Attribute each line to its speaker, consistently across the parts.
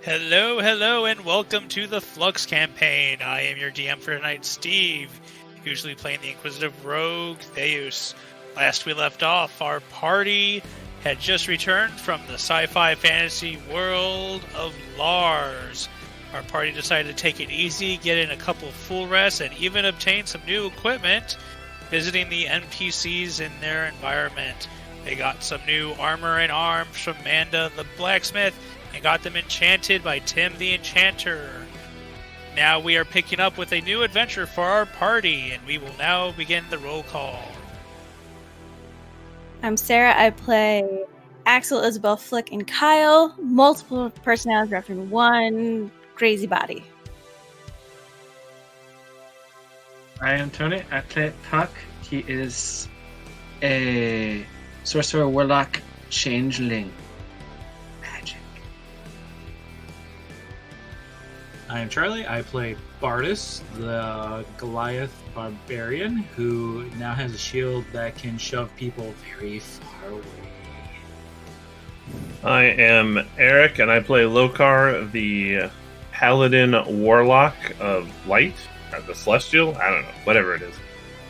Speaker 1: Hello, hello, and welcome to the Flux campaign. I am your DM for tonight, Steve, usually playing the Inquisitive Rogue, Theus. Last we left off, our party had just returned from the sci-fi fantasy world of Lars. Our party decided to take it easy, get in a couple full rests, and even obtain some new equipment, visiting the NPCs in their environment. They got some new armor and arms from Manda the blacksmith, and got them enchanted by Tim the Enchanter. Now we are picking up with a new adventure for our party, and we will now begin the roll call.
Speaker 2: I'm Sarah. I play Axel, Isabel, Flick, and Kyle. Multiple personalities wrapped in one crazy body.
Speaker 3: I am Tony. I play Puck. He is a sorcerer, warlock, changeling. Magic.
Speaker 4: I am Charlie. I play Bardus, the Goliath barbarian, who now has a shield that can shove people very far away.
Speaker 5: I am Eric, and I play Lokar, the paladin warlock of light, or the celestial. I don't know, whatever it is.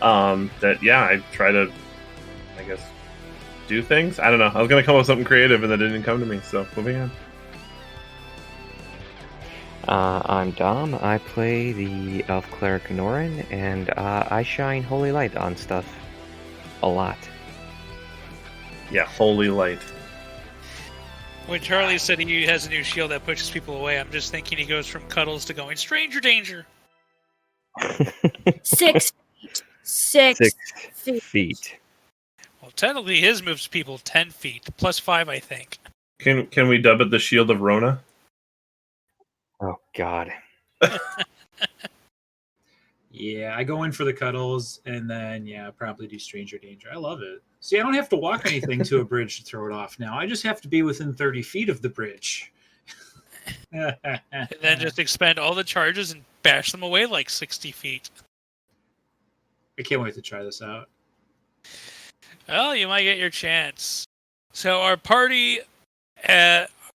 Speaker 5: I try to, I guess, do things. I don't know. I was gonna come up with something creative, and that didn't come to me. So moving on.
Speaker 6: I'm Dom. I play the elf cleric Norin, and I shine holy light on stuff a lot.
Speaker 5: Yeah, holy light.
Speaker 1: When Charlie said he has a new shield that pushes people away, I'm just thinking he goes from cuddles to going stranger danger.
Speaker 2: 6 feet. 6 feet.
Speaker 1: Well, technically his moves people 10 feet, plus 5, I think.
Speaker 5: Can we dub it the Shield of Rona?
Speaker 6: Oh, God.
Speaker 4: Yeah, I go in for the cuddles, and then, probably do stranger danger. I love it. See, I don't have to walk anything to a bridge to throw it off now. I just have to be within 30 feet of the bridge.
Speaker 1: And then just expend all the charges and bash them away like 60 feet.
Speaker 4: I can't wait to try this out.
Speaker 1: Well, you might get your chance. So our party...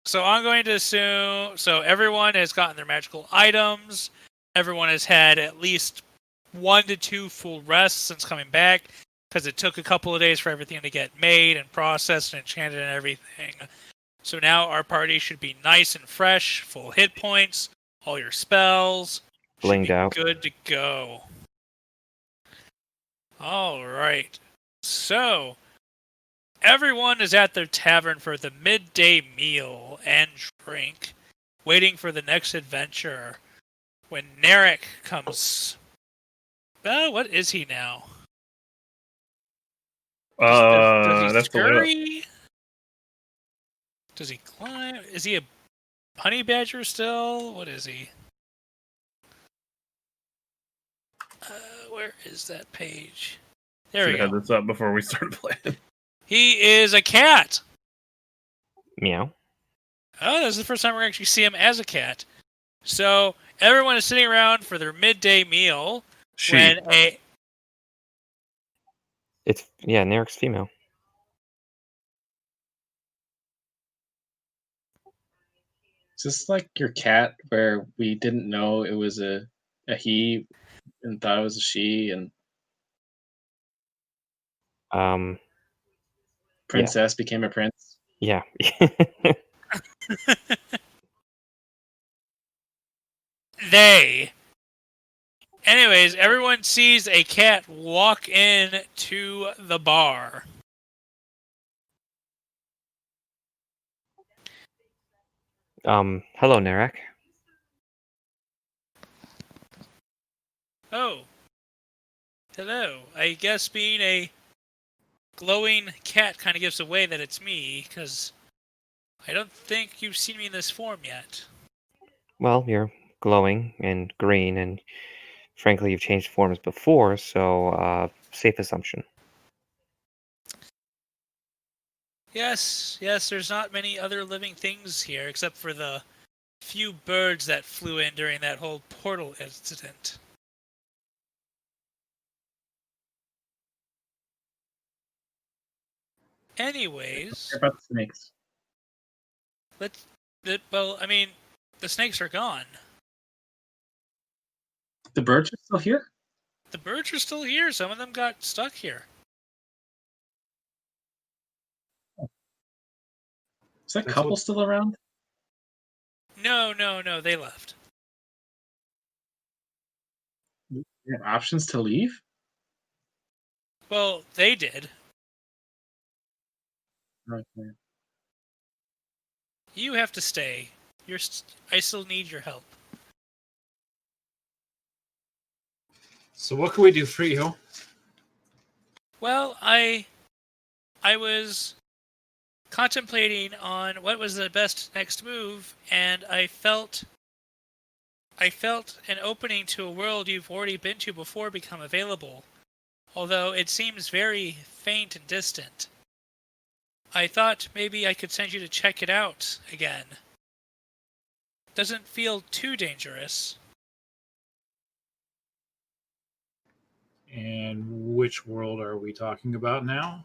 Speaker 1: So I'm going to assume... So everyone has gotten their magical items. Everyone has had at least 1 to 2 full rests since coming back, because it took a couple of days for everything to get made and processed and enchanted and everything. So now our party should be nice and fresh, full hit points, all your spells.
Speaker 6: Blinged out.
Speaker 1: Good to go. All right. So... everyone is at their tavern for the midday meal and drink, waiting for the next adventure. When Narek comes... what is he now? Does he
Speaker 5: That's
Speaker 1: scurry? Does he climb? Is he a honey badger still? What is he? Where is that page? There we
Speaker 5: Should
Speaker 1: go.
Speaker 5: have had this up before we started playing.
Speaker 1: He is a cat.
Speaker 6: Meow.
Speaker 1: Oh, this is the first time we're actually see him as a cat. So everyone is sitting around for their midday meal.
Speaker 5: She.
Speaker 6: Narek's female.
Speaker 3: Is this like your cat where we didn't know it was a he and thought it was a she and princess became a prince?
Speaker 6: Yeah.
Speaker 1: Anyways, everyone sees a cat walk in to the bar.
Speaker 6: Hello, Narek.
Speaker 1: Oh. Hello. I guess being a glowing cat kind of gives away that it's me, because I don't think you've seen me in this form yet.
Speaker 6: Well, you're glowing and green, and frankly, you've changed forms before, so safe assumption.
Speaker 1: Yes, there's not many other living things here, except for the few birds that flew in during that whole portal incident. Anyways,
Speaker 3: What about the snakes?
Speaker 1: well, I mean, The snakes are gone.
Speaker 3: The birds are still here?
Speaker 1: The birds are still here. Some of them got stuck here.
Speaker 3: Is that
Speaker 4: That's
Speaker 3: couple
Speaker 4: what-
Speaker 3: still around?
Speaker 1: No, they left.
Speaker 3: You have options to leave?
Speaker 1: Well, they did.
Speaker 3: Okay.
Speaker 1: You have to stay. I still need your help.
Speaker 4: So what can we do for you?
Speaker 1: Well, I was contemplating on what was the best next move, and I felt an opening to a world you've already been to before become available, although it seems very faint and distant. I thought maybe I could send you to check it out again. Doesn't feel too dangerous.
Speaker 4: And which world are we talking about now?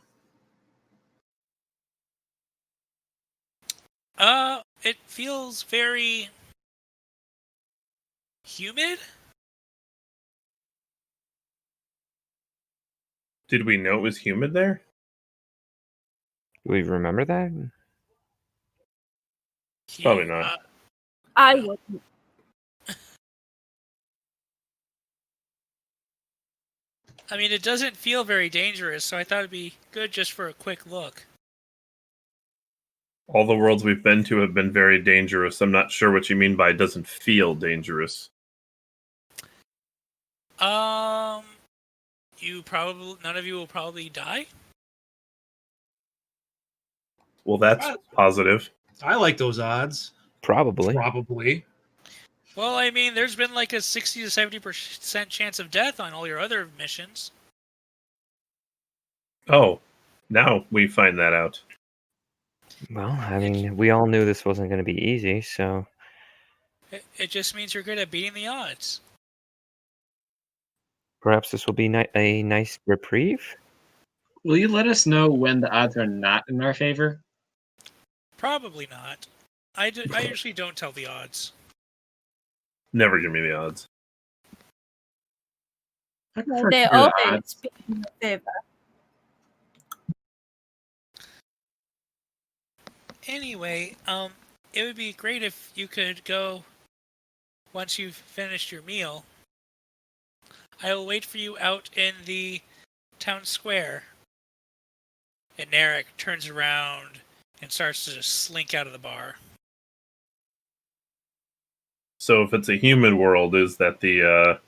Speaker 1: It feels very humid?
Speaker 5: Did we know it was humid there?
Speaker 6: Do we remember that?
Speaker 5: Probably not.
Speaker 2: I wouldn't.
Speaker 1: I mean, it doesn't feel very dangerous, so I thought it'd be good just for a quick look.
Speaker 5: All the worlds we've been to have been very dangerous. I'm not sure what you mean by it doesn't feel dangerous.
Speaker 1: None of you will probably die?
Speaker 5: Well, that's positive.
Speaker 4: I like those odds.
Speaker 6: Probably.
Speaker 4: Probably.
Speaker 1: Well, I mean, there's been like a 60 to 70% chance of death on all your other missions.
Speaker 5: Oh, now we find that out.
Speaker 6: Well, I mean, we all knew this wasn't going to be easy, so
Speaker 1: It just means you're good at beating the odds.
Speaker 6: perhaps this will be a nice reprieve.
Speaker 3: Will you let us know when the odds are not in our favor?
Speaker 1: Probably not. I usually don't tell the odds.
Speaker 5: Never give me the odds.
Speaker 3: I prefer
Speaker 2: They
Speaker 3: to hear the
Speaker 2: always
Speaker 3: odds.
Speaker 2: speak in your favor.
Speaker 1: Anyway, it would be great if you could go once you've finished your meal. I will wait for you out in the town square. And Narek turns around and starts to just slink out of the bar.
Speaker 5: So if it's a humid world, is that the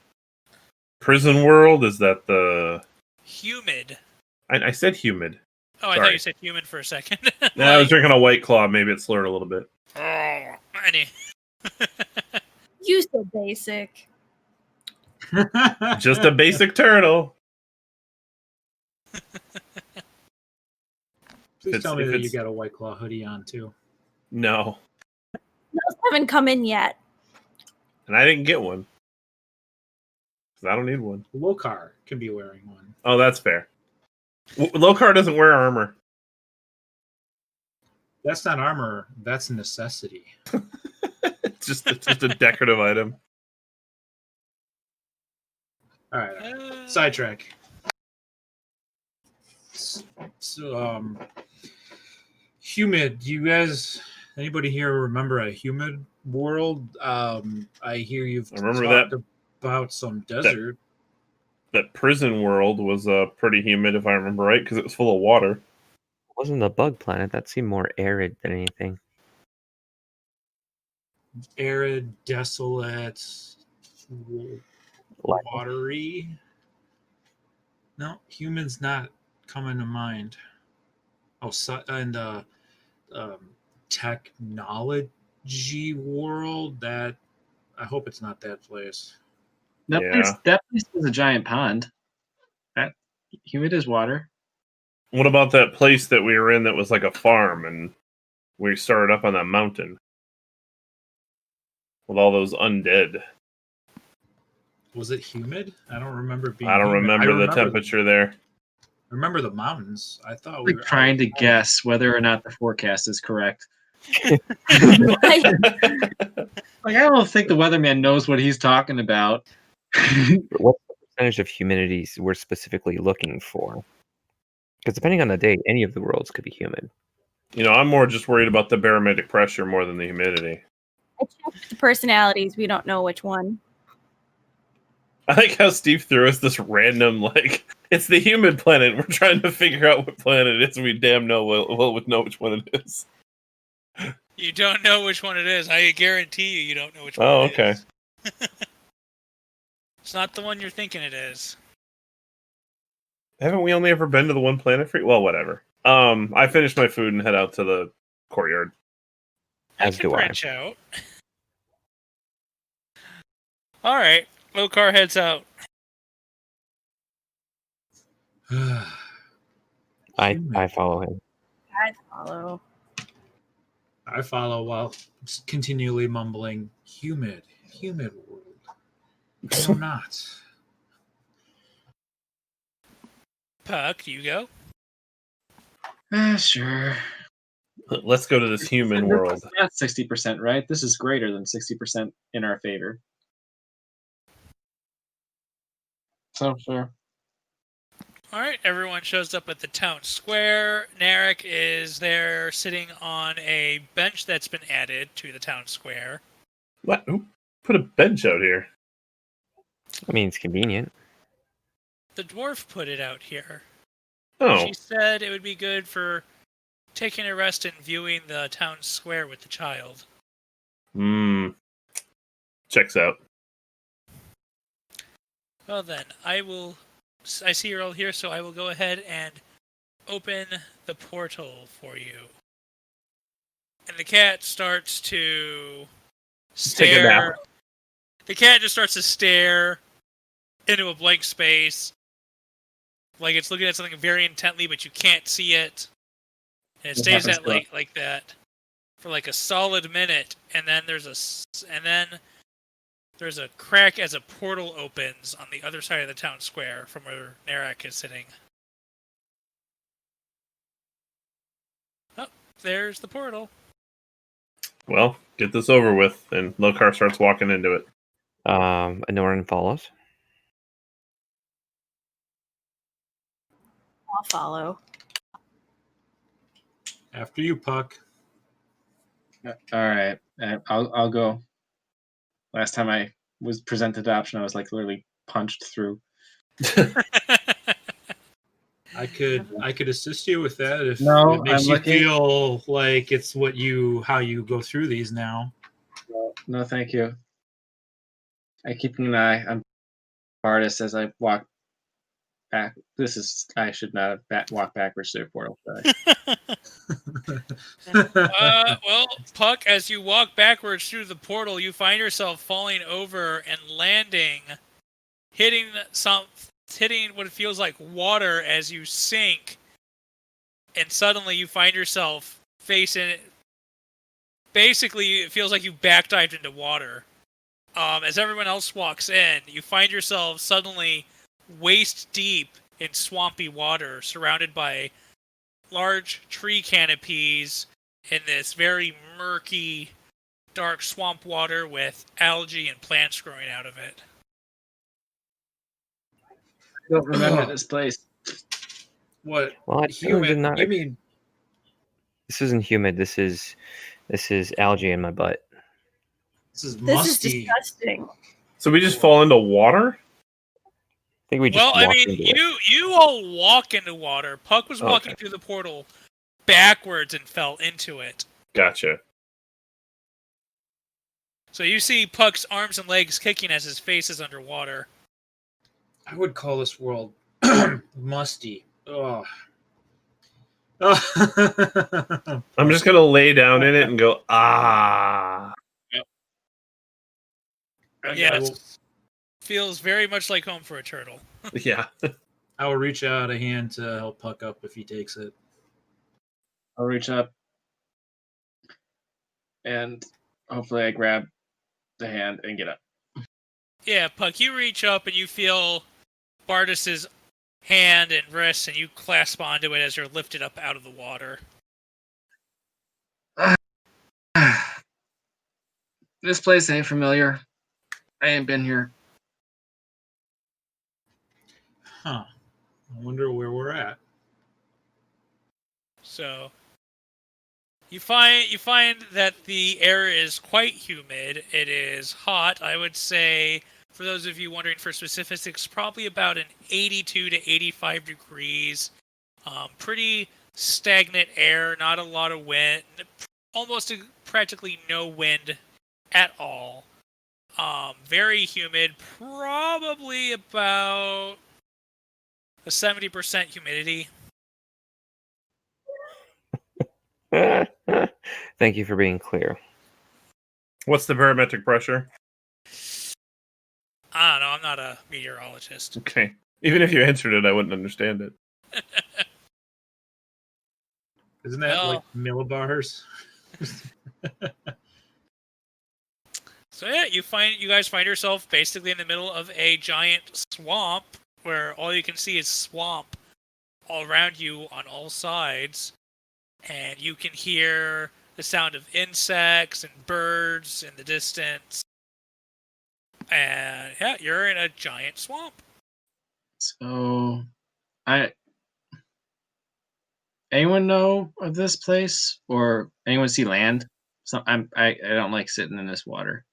Speaker 5: prison world? Is that the...
Speaker 1: Humid.
Speaker 5: I said humid.
Speaker 1: Oh, I
Speaker 5: Sorry.
Speaker 1: thought you said human for a second.
Speaker 5: No, I was drinking a White Claw. Maybe it slurred a little bit.
Speaker 2: You so basic.
Speaker 5: Just a basic turtle.
Speaker 4: Please tell me
Speaker 5: if
Speaker 4: that you
Speaker 5: it's-
Speaker 4: got a White Claw hoodie on too.
Speaker 5: No.
Speaker 2: Those haven't come in yet.
Speaker 5: And I didn't get one. 'Cause I don't need one.
Speaker 4: Lokar can be wearing one.
Speaker 5: Oh, that's fair. Lokar doesn't wear armor.
Speaker 4: That's not armor. That's a necessity.
Speaker 5: It's just a decorative item.
Speaker 4: All right. Sidetrack. So, humid. You guys, anybody here remember a humid world? I hear you've
Speaker 5: I remember
Speaker 4: talked about some desert.
Speaker 5: That prison world was pretty humid, if I remember right, because it was full of water.
Speaker 6: It wasn't the bug planet. That seemed more arid than anything.
Speaker 4: Arid, desolate, watery. No, humans not coming to mind. Oh, technology world. That I hope it's not that place.
Speaker 3: That
Speaker 5: Yeah.
Speaker 3: place is a giant pond. That humid as water.
Speaker 5: What about that place that we were in that was like a farm and we started up on that mountain with all those undead?
Speaker 4: Was it humid? I don't remember being.
Speaker 5: I don't
Speaker 4: humid.
Speaker 5: remember the temperature there.
Speaker 4: I remember the mountains. I thought we
Speaker 3: We're
Speaker 4: were
Speaker 3: trying to guess whether or not the forecast is correct. Like, I don't think the weatherman knows what he's talking about.
Speaker 6: What's the percentage of humidities we're specifically looking for? Because depending on the day, any of the worlds could be humid.
Speaker 5: I'm more just worried about the barometric pressure more than the humidity.
Speaker 2: I checked the personalities. We don't know which one.
Speaker 5: I like how Steve threw us this random, it's the humid planet. We're trying to figure out what planet it is, and we damn would know which one it is.
Speaker 1: You don't know which one it is. I guarantee you don't know which one
Speaker 5: Oh,
Speaker 1: it
Speaker 5: okay.
Speaker 1: is. It's not the one you're thinking it is.
Speaker 5: Haven't we only ever been to the one planet free? Well, whatever. I finished my food and head out to the courtyard.
Speaker 6: As
Speaker 1: can
Speaker 6: do I.
Speaker 1: branch out. All right, Lokar heads out.
Speaker 6: I follow him.
Speaker 2: I follow.
Speaker 4: I follow while continually mumbling, humid world. No, not.
Speaker 1: Puck, you go.
Speaker 3: Sure.
Speaker 5: Let's go to this human world.
Speaker 3: That's 60%, right? This is greater than 60% in our favor. So, sure.
Speaker 1: All right, everyone shows up at the town square. Narek is there sitting on a bench that's been added to the town square.
Speaker 5: What? Who put a bench out here?
Speaker 6: I mean, it's convenient.
Speaker 1: The dwarf put it out here.
Speaker 5: Oh,
Speaker 1: She said it would be good for taking a rest and viewing the town square with the child.
Speaker 5: checks out.
Speaker 1: Well then, I see you're all here, so I will go ahead and open the portal for you. And the cat starts to
Speaker 5: Take a nap.
Speaker 1: stare. The cat just starts to stare into a blank space. Like it's looking at something very intently, but you can't see it. And it
Speaker 3: What
Speaker 1: stays
Speaker 3: happens
Speaker 1: that
Speaker 3: to it?
Speaker 1: like that for like a solid minute, and then there's a crack as a portal opens on the other side of the town square from where Narek is sitting. Oh, there's the portal.
Speaker 5: Well, get this over with, and Lokar starts walking into it.
Speaker 6: Anoran follows.
Speaker 2: I'll follow.
Speaker 4: After you, Puck.
Speaker 3: All right. I'll go. Last time I was presented the option, I was like literally punched through.
Speaker 4: I could assist you with that if
Speaker 3: No,
Speaker 4: it makes
Speaker 3: I'm
Speaker 4: you
Speaker 3: looking-
Speaker 4: feel like it's how you go through these now.
Speaker 3: No, thank you. I'm keeping an eye on Bardis as I walk back. I should not have walked backwards through the portal.
Speaker 1: Well, Puck, as you walk backwards through the portal, you find yourself falling over and landing, hitting what it feels like water as you sink, and suddenly you find yourself facing. Basically, it feels like you backdived into water. As everyone else walks in, you find yourself suddenly waist deep in swampy water, surrounded by large tree canopies in this very murky, dark swamp water with algae and plants growing out of it.
Speaker 3: I don't remember this place.
Speaker 4: What?
Speaker 6: Well,
Speaker 4: Human? You mean
Speaker 6: this isn't humid. This is algae in my butt.
Speaker 4: this is
Speaker 2: This is
Speaker 4: musty?
Speaker 2: disgusting.
Speaker 5: So we just fall into water?
Speaker 6: I think we just.
Speaker 1: Well, I
Speaker 6: walked
Speaker 1: mean,
Speaker 6: into it.
Speaker 1: you all walk into water. Puck was
Speaker 5: Okay.
Speaker 1: walking through the portal backwards and fell into it.
Speaker 5: Gotcha.
Speaker 1: So you see Puck's arms and legs kicking as his face is underwater.
Speaker 4: I would call this world musty. Ugh.
Speaker 5: I'm just gonna lay down in it and go, ah.
Speaker 1: Yes. Feels very much like home for a turtle.
Speaker 5: Yeah.
Speaker 4: I will reach out a hand to help Puck up if he takes it.
Speaker 3: I'll reach up and hopefully I grab the hand and get up.
Speaker 1: Yeah, Puck, you reach up and you feel Bardis's hand and wrist, and you clasp onto it as you're lifted up out of the water.
Speaker 3: This place ain't familiar. I ain't been here.
Speaker 4: Huh. I wonder where we're at.
Speaker 1: So you find that the air is quite humid. It is hot. I would say, for those of you wondering for specifics, probably about an 82 to 85 degrees. Pretty stagnant air, not a lot of wind, almost practically no wind at all. Very humid, probably about a 70% humidity.
Speaker 6: Thank you for being clear.
Speaker 5: What's the barometric pressure?
Speaker 1: I don't know, I'm not a meteorologist.
Speaker 5: Okay. Even if you answered it, I wouldn't understand it.
Speaker 4: Isn't that
Speaker 1: Well-
Speaker 4: like millibars?
Speaker 1: So yeah, you guys find yourself basically in the middle of a giant swamp where all you can see is swamp all around you on all sides, and you can hear the sound of insects and birds in the distance. And yeah, you're in a giant swamp.
Speaker 3: So, anyone know of this place, or anyone see land? So I don't like sitting in this water.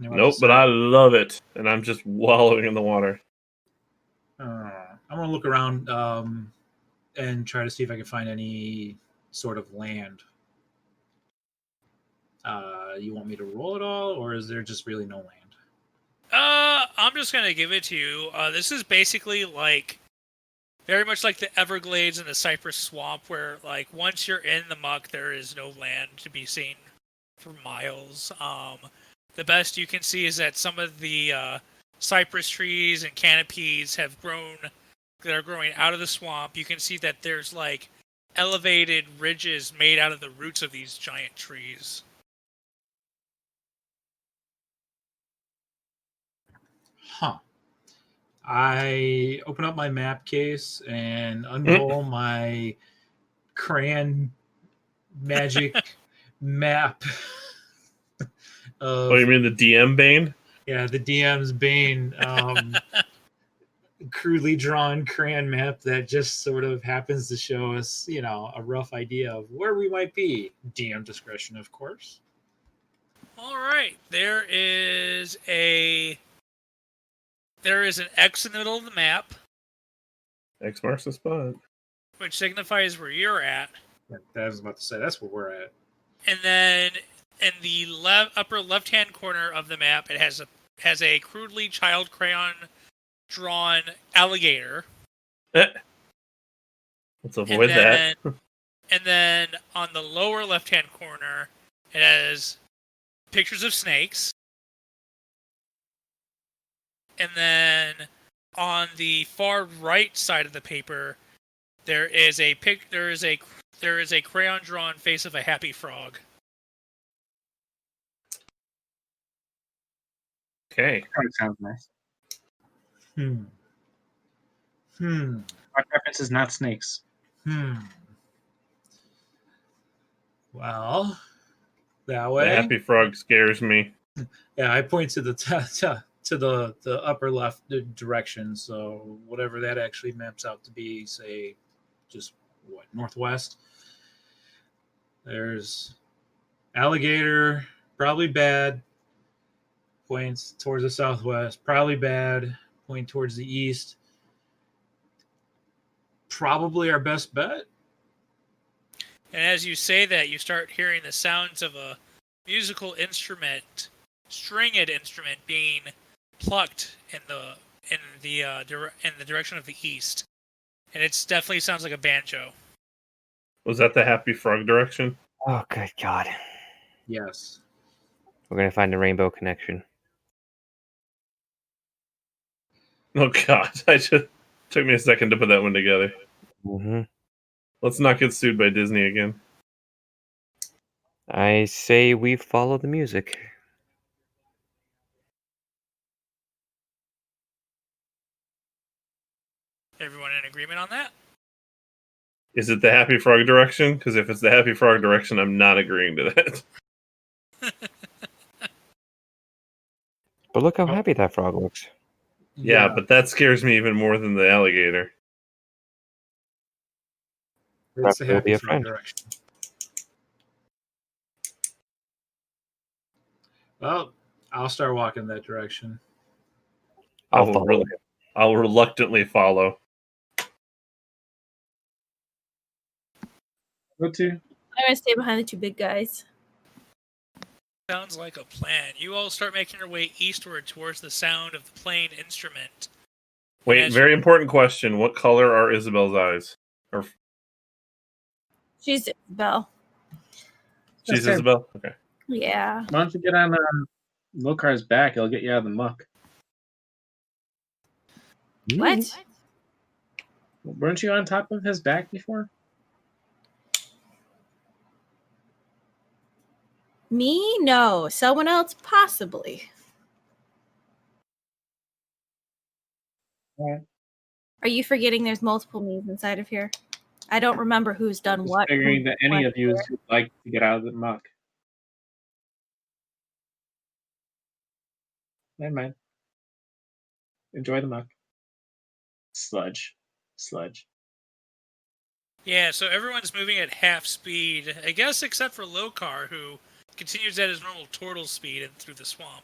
Speaker 5: Nope, but I love it, and I'm just wallowing in the water.
Speaker 4: I'm gonna look around and try to see if I can find any sort of land. You want me to roll it all, or is there just really no land?
Speaker 1: I'm just gonna give it to you. This is basically like very much like the Everglades and the Cypress Swamp, where like once you're in the muck, there is no land to be seen for miles. The best you can see is that some of the cypress trees and canopies that are growing out of the swamp. You can see that there's like elevated ridges made out of the roots of these giant trees.
Speaker 4: Huh. I open up my map case and unroll my crayon magic map.
Speaker 5: Oh, you mean the DM Bane?
Speaker 4: Yeah, the DM's Bane crudely drawn crayon map that just sort of happens to show us, a rough idea of where we might be. DM discretion, of course.
Speaker 1: All right, there is an X in the middle of the map,
Speaker 5: X marks the spot.
Speaker 1: which signifies where you're at.
Speaker 4: Yeah, I was about to say, that's where we're at.
Speaker 1: And then in the upper left-hand corner of the map, it has a crudely child crayon drawn alligator.
Speaker 5: Let's avoid that.
Speaker 1: And then on the lower left-hand corner, it has pictures of snakes. And then on the far right side of the paper, there is a crayon drawn face of a happy frog.
Speaker 5: Okay.
Speaker 3: That sounds nice. My preference is not snakes.
Speaker 4: Well, that
Speaker 5: The
Speaker 4: way.
Speaker 5: happy frog scares me.
Speaker 4: Yeah, I point to the to the upper left direction. So whatever that actually maps out to be, say, just northwest. There's alligator, probably bad. Points towards the southwest, probably bad. Point towards the east. Probably our best bet.
Speaker 1: And as you say that, you start hearing the sounds of a musical instrument, stringed instrument, being plucked in the direction of the east, and it definitely sounds like a banjo.
Speaker 5: Was that the happy frog direction?
Speaker 6: Oh, good God.
Speaker 4: Yes.
Speaker 6: We're going to find the rainbow connection.
Speaker 5: Oh God! Took me a second to put that one together.
Speaker 6: Mm-hmm.
Speaker 5: Let's not get sued by Disney again.
Speaker 6: I say we follow the music.
Speaker 1: Everyone in agreement on that?
Speaker 5: Is it the happy frog direction? Because if it's the happy frog direction, I'm not agreeing to that.
Speaker 6: But look how
Speaker 4: Oh.
Speaker 6: happy that frog looks.
Speaker 5: Yeah, but that scares me even more than the alligator.
Speaker 4: It's the
Speaker 6: Perhaps it'll be
Speaker 4: happy
Speaker 6: a
Speaker 4: frog
Speaker 6: friend.
Speaker 4: direction. Well, I'll start walking that direction.
Speaker 6: I'll follow.
Speaker 5: I'll reluctantly follow.
Speaker 3: Go to.
Speaker 2: I'm gonna stay behind the two big guys.
Speaker 1: Sounds like a plan. You all start making your way eastward towards the sound of the playing instrument.
Speaker 5: Wait,
Speaker 1: As
Speaker 5: very important question. What color are Isabel's eyes? Or
Speaker 2: She's Belle.
Speaker 5: she's
Speaker 3: Okay.
Speaker 5: Isabel? Okay.
Speaker 2: Yeah.
Speaker 3: Why don't you get on Lokar's back? It'll get you out of the muck.
Speaker 2: What?
Speaker 3: Weren't you on top of his back before?
Speaker 2: Me? No. Someone else? Possibly.
Speaker 3: Yeah.
Speaker 2: Are you forgetting there's multiple me's inside of here? I don't remember who's done
Speaker 3: Just
Speaker 2: what.
Speaker 3: figuring that any
Speaker 2: when,
Speaker 3: of you
Speaker 2: where.
Speaker 3: would like to get out of the muck. Never mind. Enjoy the muck. Sludge.
Speaker 1: Yeah, so everyone's moving at half speed, I guess except for Lokar, who continues at his normal turtle speed and through the swamp.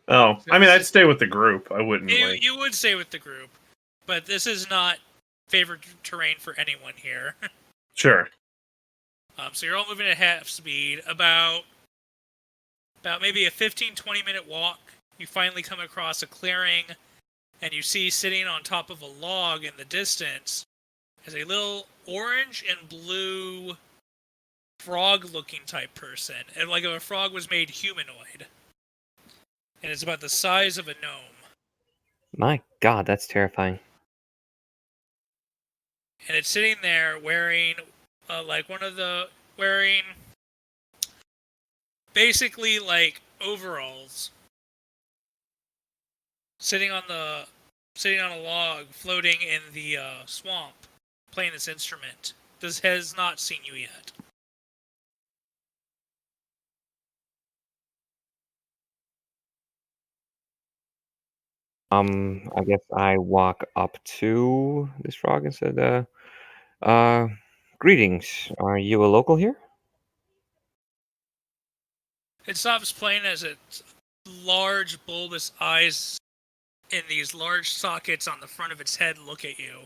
Speaker 5: Oh, I mean, I'd stay with the group. I wouldn't like.
Speaker 1: You would stay with the group, but this is not favored terrain for anyone here.
Speaker 5: Sure.
Speaker 1: So you're all moving at half speed. About maybe a 15-20 minute walk, you finally come across a clearing, and you see sitting on top of a log in the distance is a little orange and blue frog-looking type person, and like if a frog was made humanoid, and it's about the size of a gnome.
Speaker 6: My God, that's terrifying.
Speaker 1: And it's sitting there wearing basically like overalls, sitting on a log, floating in the swamp, playing this instrument. This has not seen you yet.
Speaker 6: I guess I walk up to this frog and said, greetings. Are you a local here?
Speaker 1: It stops playing as its large bulbous eyes in these large sockets on the front of its head look at you.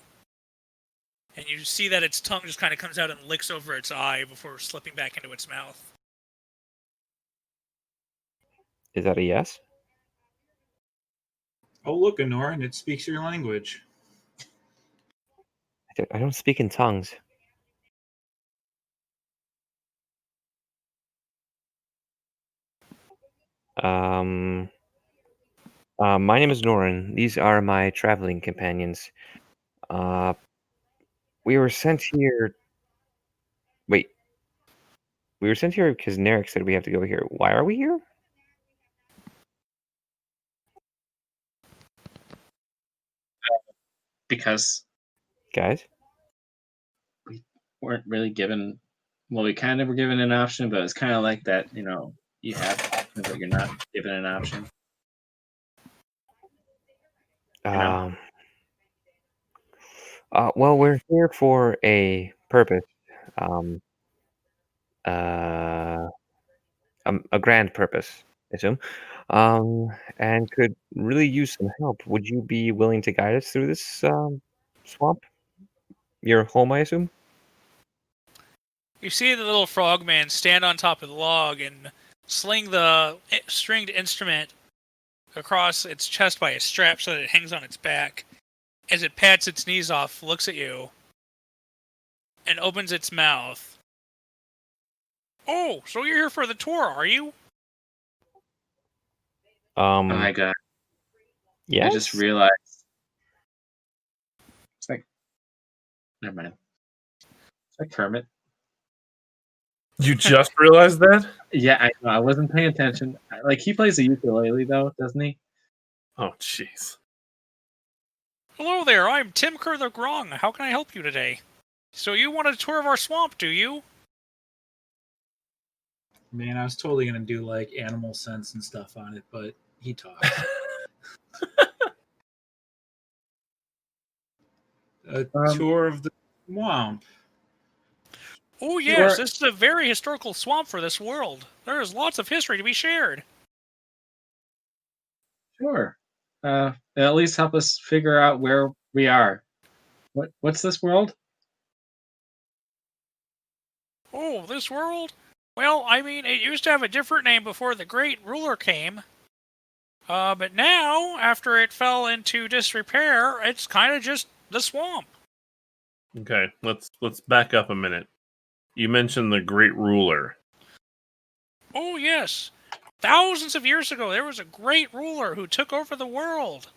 Speaker 1: And you see that its tongue just kind of comes out and licks over its eye before slipping back into its mouth.
Speaker 6: Is that a yes?
Speaker 4: Oh, look, Anoran, it speaks your language.
Speaker 6: I don't speak in tongues. My name is Norin. These are my traveling companions. We were sent here. Wait. We were sent here because Narek said we have to go here. Why are we here?
Speaker 3: Because
Speaker 6: Guys?
Speaker 3: we weren't really given. Well, we kind of were given an option, but it's kind of like that. You have options, but you're not given an option. know.
Speaker 6: Well, we're here for a purpose. Um, uh, a grand purpose, I assume. And could really use some help. Would you be willing to guide us through this swamp? Your home, I assume?
Speaker 1: You see the little frogman stand on top of the log and sling the stringed instrument across its chest by a strap so that it hangs on its back. As it pats its knees off, looks at you, and opens its mouth. Oh, so you're here for the tour, are you?
Speaker 3: Oh my god!
Speaker 6: Yes?
Speaker 3: I just realized. It's like, never mind. It's like Kermit.
Speaker 5: You just realized that?
Speaker 3: Yeah, I know. I wasn't paying attention. Like he plays the ukulele though, doesn't he?
Speaker 5: Oh, jeez.
Speaker 1: Hello there, I'm Tim Kerr the Grong. How can I help you today? So you want a tour of our swamp, do you?
Speaker 4: Man, I was totally going to do like animal sense and stuff on it, but He talks. A tour of the swamp.
Speaker 1: Oh yes,
Speaker 3: Sure.
Speaker 1: this is a very historical swamp for this world. There is lots of history to be shared.
Speaker 3: Sure. At least help us figure out where we are. What's this world?
Speaker 1: Oh, this world? Well, I mean, it used to have a different name before the Great Ruler came. But now, after it fell into disrepair, it's kind of just the swamp.
Speaker 5: Okay, let's back up a minute. You mentioned the Great Ruler.
Speaker 1: Oh yes. Thousands of years ago, there was a great ruler who took over the world.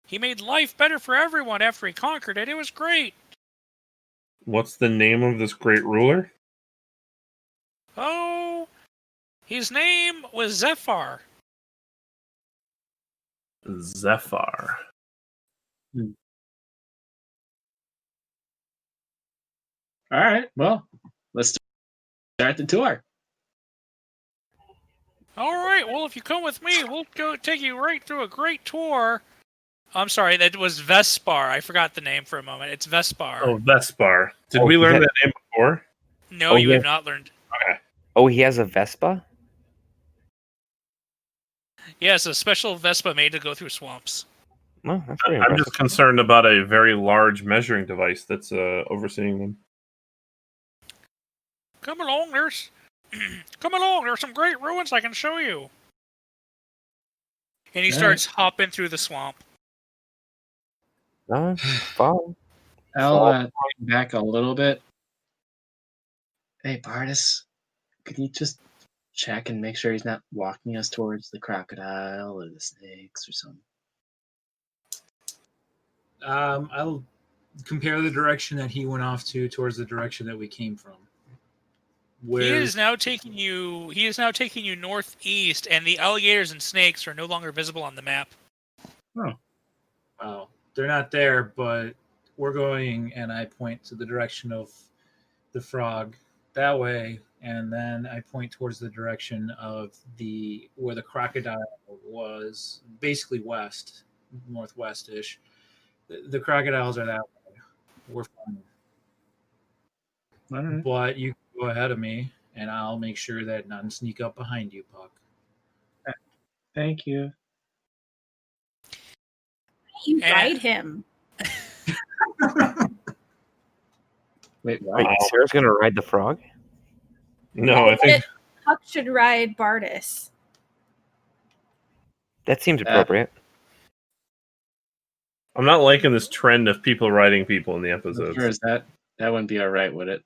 Speaker 1: He made life better for everyone after he conquered it. It was great.
Speaker 5: What's the name of this Great Ruler?
Speaker 1: Oh, his name was Zephyr.
Speaker 5: Zephyr.
Speaker 3: All right. Well, let's start the tour.
Speaker 1: All right, well, if you come with me, we'll go take you right through a great tour. I'm sorry, that was Vespar. I forgot the name for a moment. It's Vespar.
Speaker 5: Oh, Vespar. Did
Speaker 6: Oh,
Speaker 5: we learn
Speaker 6: yeah.
Speaker 5: that name before?
Speaker 1: No,
Speaker 6: Oh,
Speaker 1: you
Speaker 6: yeah.
Speaker 1: have not learned.
Speaker 5: Okay.
Speaker 6: Oh, he has a Vespa?
Speaker 1: Yes, a special Vespa made to go through swamps.
Speaker 6: Well, that's pretty
Speaker 5: I'm
Speaker 6: impressive.
Speaker 5: just concerned about a very large measuring device that's overseeing them.
Speaker 1: Come along, come along, there's some great ruins I can show you. And he
Speaker 3: All
Speaker 1: starts hopping through the swamp.
Speaker 6: Fine.
Speaker 3: I'll take him back a little bit. Hey, Bardis, could you just check and make sure he's not walking us towards the crocodile or the snakes or something?
Speaker 4: I'll compare the direction that he went off to towards the direction that we came from.
Speaker 1: He is now taking you northeast, and the alligators and snakes are no longer visible on the map.
Speaker 4: Wow, they're not there, but we're going, and I point to the direction of the frog that way, and then I point towards the direction of where the crocodile was, basically west, northwest-ish. The crocodiles are that way. We're fine.
Speaker 3: All right.
Speaker 4: But you can go ahead of me, and I'll make sure that none sneak up behind you, Puck.
Speaker 3: Thank you.
Speaker 2: You ride him.
Speaker 3: Wait, what?
Speaker 6: Wait, Sarah's gonna ride the frog?
Speaker 5: No, I think
Speaker 2: Puck should ride Bardis.
Speaker 6: That seems appropriate.
Speaker 5: I'm not liking this trend of people riding people in the
Speaker 3: I'm
Speaker 5: episodes.
Speaker 3: sure that wouldn't be all right, would it?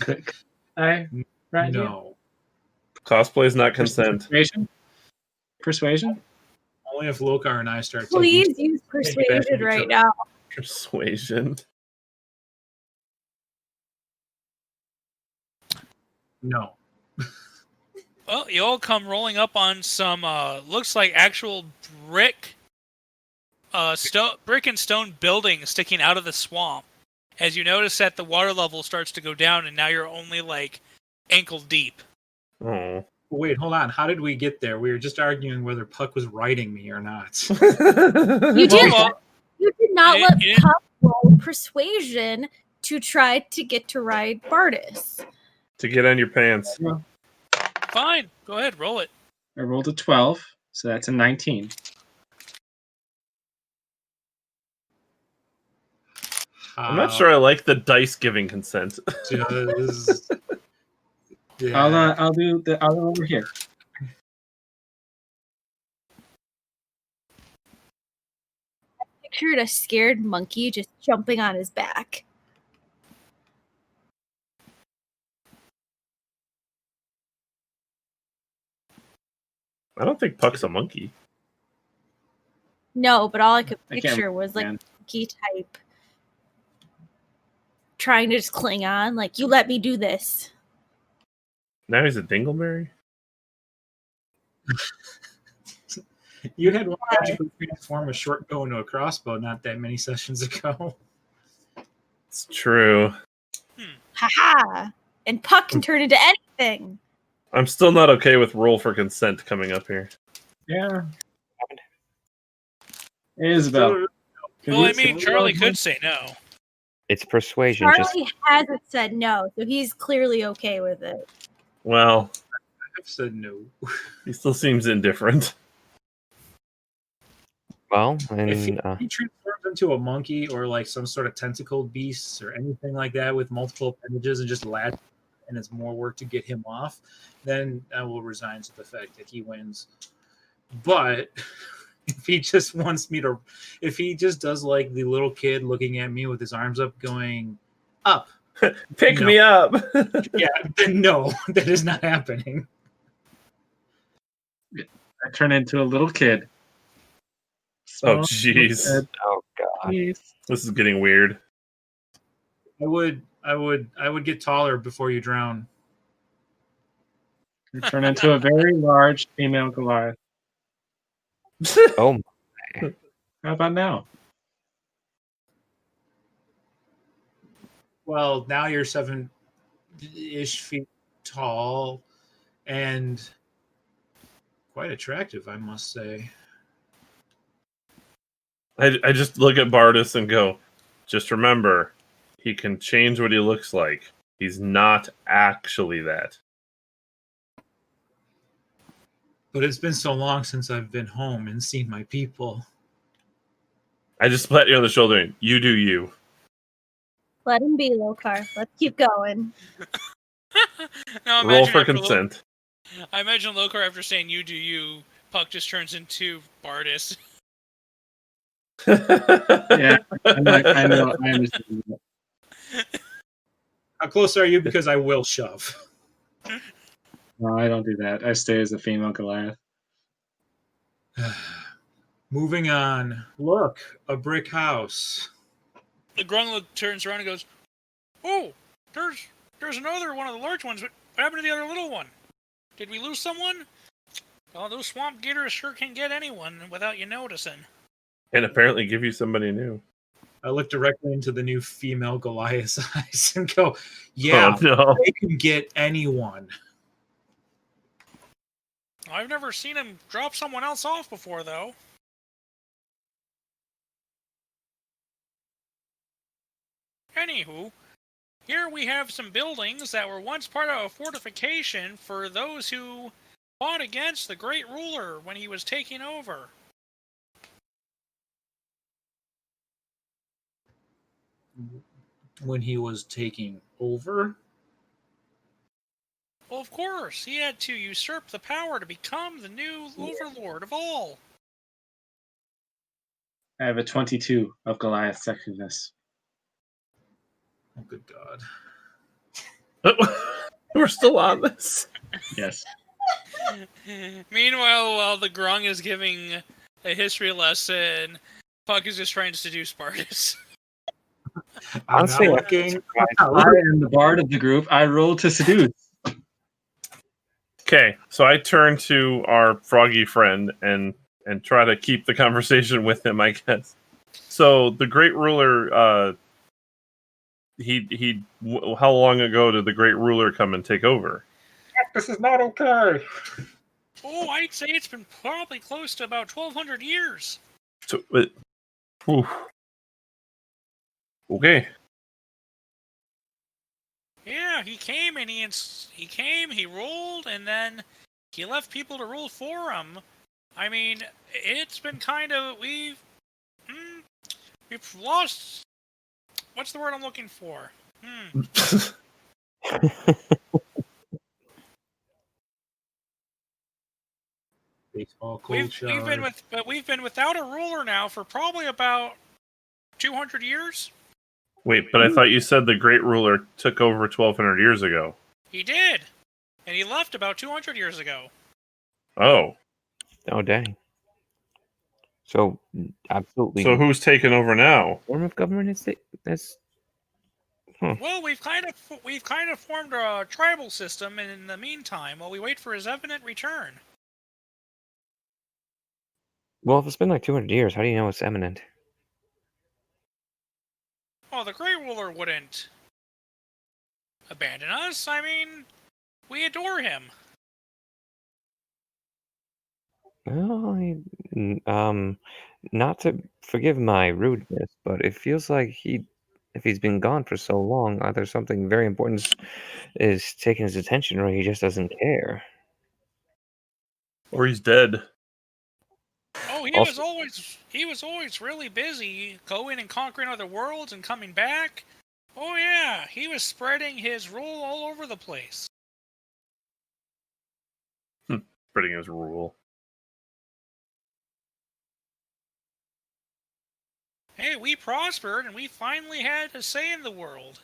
Speaker 3: Could I ride you?
Speaker 4: No.
Speaker 5: Cosplay is not consent.
Speaker 3: Persuasion?
Speaker 4: Only if Lokar and I start
Speaker 2: Please
Speaker 4: taking
Speaker 2: use persuasion right now.
Speaker 5: Persuasion.
Speaker 4: No.
Speaker 1: Well, you all come rolling up on some looks like actual brick and stone buildings sticking out of the swamp. As you notice that the water level starts to go down, and now you're only like ankle deep.
Speaker 5: Oh.
Speaker 4: Wait, hold on. How did we get there? We were just arguing whether Puck was riding me or not.
Speaker 2: You did. You did not let
Speaker 1: you
Speaker 2: Puck roll persuasion to try to get to ride Bardis.
Speaker 5: To get on your pants.
Speaker 1: Fine, go ahead, roll it.
Speaker 3: I rolled a 12, so that's a 19.
Speaker 5: I'm not sure I like the dice giving consent.
Speaker 4: Just, yeah.
Speaker 3: I'll do over here.
Speaker 2: I pictured a scared monkey just jumping on his back.
Speaker 5: I don't think Puck's a monkey.
Speaker 2: No, but all I could
Speaker 3: I can't
Speaker 2: picture was like
Speaker 3: man.
Speaker 2: monkey type trying to just cling on, like, you let me do this.
Speaker 5: Now he's a dingleberry?
Speaker 4: You had one magically transform a short bow into a crossbow not that many sessions ago.
Speaker 5: It's true.
Speaker 2: Haha! And Puck can turn into anything. thing.
Speaker 5: I'm still not okay with roll for consent coming up here.
Speaker 3: Yeah. Isabel. could
Speaker 1: Well,
Speaker 3: you
Speaker 1: I
Speaker 3: say
Speaker 1: mean, Charlie
Speaker 3: something?
Speaker 1: could say no.
Speaker 6: It's persuasion.
Speaker 2: Charlie hasn't said no, so he's clearly okay with it.
Speaker 5: Well,
Speaker 4: I've said no.
Speaker 5: he still seems indifferent.
Speaker 6: Well,
Speaker 4: If he,
Speaker 6: and
Speaker 4: he transforms into a monkey or like some sort of tentacled beast or anything like that with multiple appendages and just latch, and it's more work to get him off, then I will resign to the fact that he wins. But if he just wants me to, if he just does like the little kid looking at me with his arms up, going up,
Speaker 5: Pick
Speaker 4: No.
Speaker 5: me up.
Speaker 4: yeah, then no, that is not happening.
Speaker 3: I turn into a little kid.
Speaker 5: Oh,
Speaker 3: Small
Speaker 5: jeez.
Speaker 3: little kid,
Speaker 6: oh god,
Speaker 3: please.
Speaker 5: This is getting weird.
Speaker 4: I would get taller before you drown.
Speaker 3: I turn into a very large female Goliath.
Speaker 6: oh
Speaker 3: How about now?
Speaker 4: Well, now you're 7-ish feet tall and quite attractive, I must say.
Speaker 5: I just look at Bardus and go, just remember, he can change what he looks like. He's not actually that.
Speaker 4: But it's been so long since I've been home and seen my people.
Speaker 5: I just pat you on the shoulder and you do you.
Speaker 2: Let him be, Lokar. Let's keep going.
Speaker 1: Now
Speaker 5: Roll
Speaker 1: imagine
Speaker 5: for
Speaker 1: after
Speaker 5: consent.
Speaker 1: I imagine Lokar after saying "you do you," Puck just turns into Bardis.
Speaker 3: Yeah, I know. I understand that.
Speaker 4: How close are you? Because I will shove.
Speaker 3: No, I don't do that. I stay as a female Goliath.
Speaker 4: Moving on. Look, a brick house.
Speaker 1: The Grung turns around and goes, "Oh, there's another one of the large ones. But what happened to the other little one? Did we lose someone? Oh, those swamp gators sure can get anyone without you noticing."
Speaker 5: And apparently give you somebody new.
Speaker 4: I look directly into the new female Goliath's eyes and go, yeah,
Speaker 5: Oh, no.
Speaker 4: they can get anyone.
Speaker 1: I've never seen him drop someone else off before, though. Anywho, here we have some buildings that were once part of a fortification for those who fought against the Great Ruler when he was taking over.
Speaker 4: When he was taking over?
Speaker 1: Well, of course, he had to usurp the power to become the new overlord of all.
Speaker 3: I have a 22 of Goliath sexiness.
Speaker 4: Oh, good God.
Speaker 5: We're still on this.
Speaker 3: Yes.
Speaker 1: Meanwhile, while the Grung is giving a history lesson, Puck is just trying to seduce Bardis.
Speaker 6: Honestly,
Speaker 4: I'm
Speaker 6: I'm
Speaker 4: looking.
Speaker 3: I am the bard of the group. I roll to seduce.
Speaker 5: Okay, so I turn to our froggy friend and try to keep the conversation with him, I guess. So the Great Ruler, how long ago did the Great Ruler come and take over?
Speaker 4: This is not okay.
Speaker 1: Oh, I'd say it's been probably close to about 1,200 years.
Speaker 5: So, oof. Okay.
Speaker 1: Yeah, he came and he ruled, and then he left people to rule for him. I mean, it's been kind of we've lost. What's the word I'm looking for?
Speaker 4: Baseball
Speaker 1: We've
Speaker 4: culture.
Speaker 1: we've been without a ruler now for probably about 200 years.
Speaker 5: Wait, but I thought you said the Great Ruler took over 1,200 years ago.
Speaker 1: He did, and he left about 200 years ago.
Speaker 5: Oh.
Speaker 6: oh dang. So absolutely.
Speaker 5: So who's taking over now?
Speaker 6: form of government is that's
Speaker 1: Well, we've kind of formed a tribal system, and in the meantime, while we wait for his evident return.
Speaker 6: well, if it's been like 200 years, how do you know it's eminent?
Speaker 1: Oh, the Great Ruler wouldn't abandon us. I mean, We adore him.
Speaker 6: Well, not to forgive my rudeness, but it feels like if he's been gone for so long, either something very important is taking his attention, or he just doesn't care.
Speaker 5: Or he's dead.
Speaker 1: Oh,
Speaker 6: Also,
Speaker 1: he was always really busy going and conquering other worlds and coming back. Oh yeah, he was spreading his rule all over the place.
Speaker 5: Spreading his rule.
Speaker 1: Hey, we prospered and we finally had a say in the world.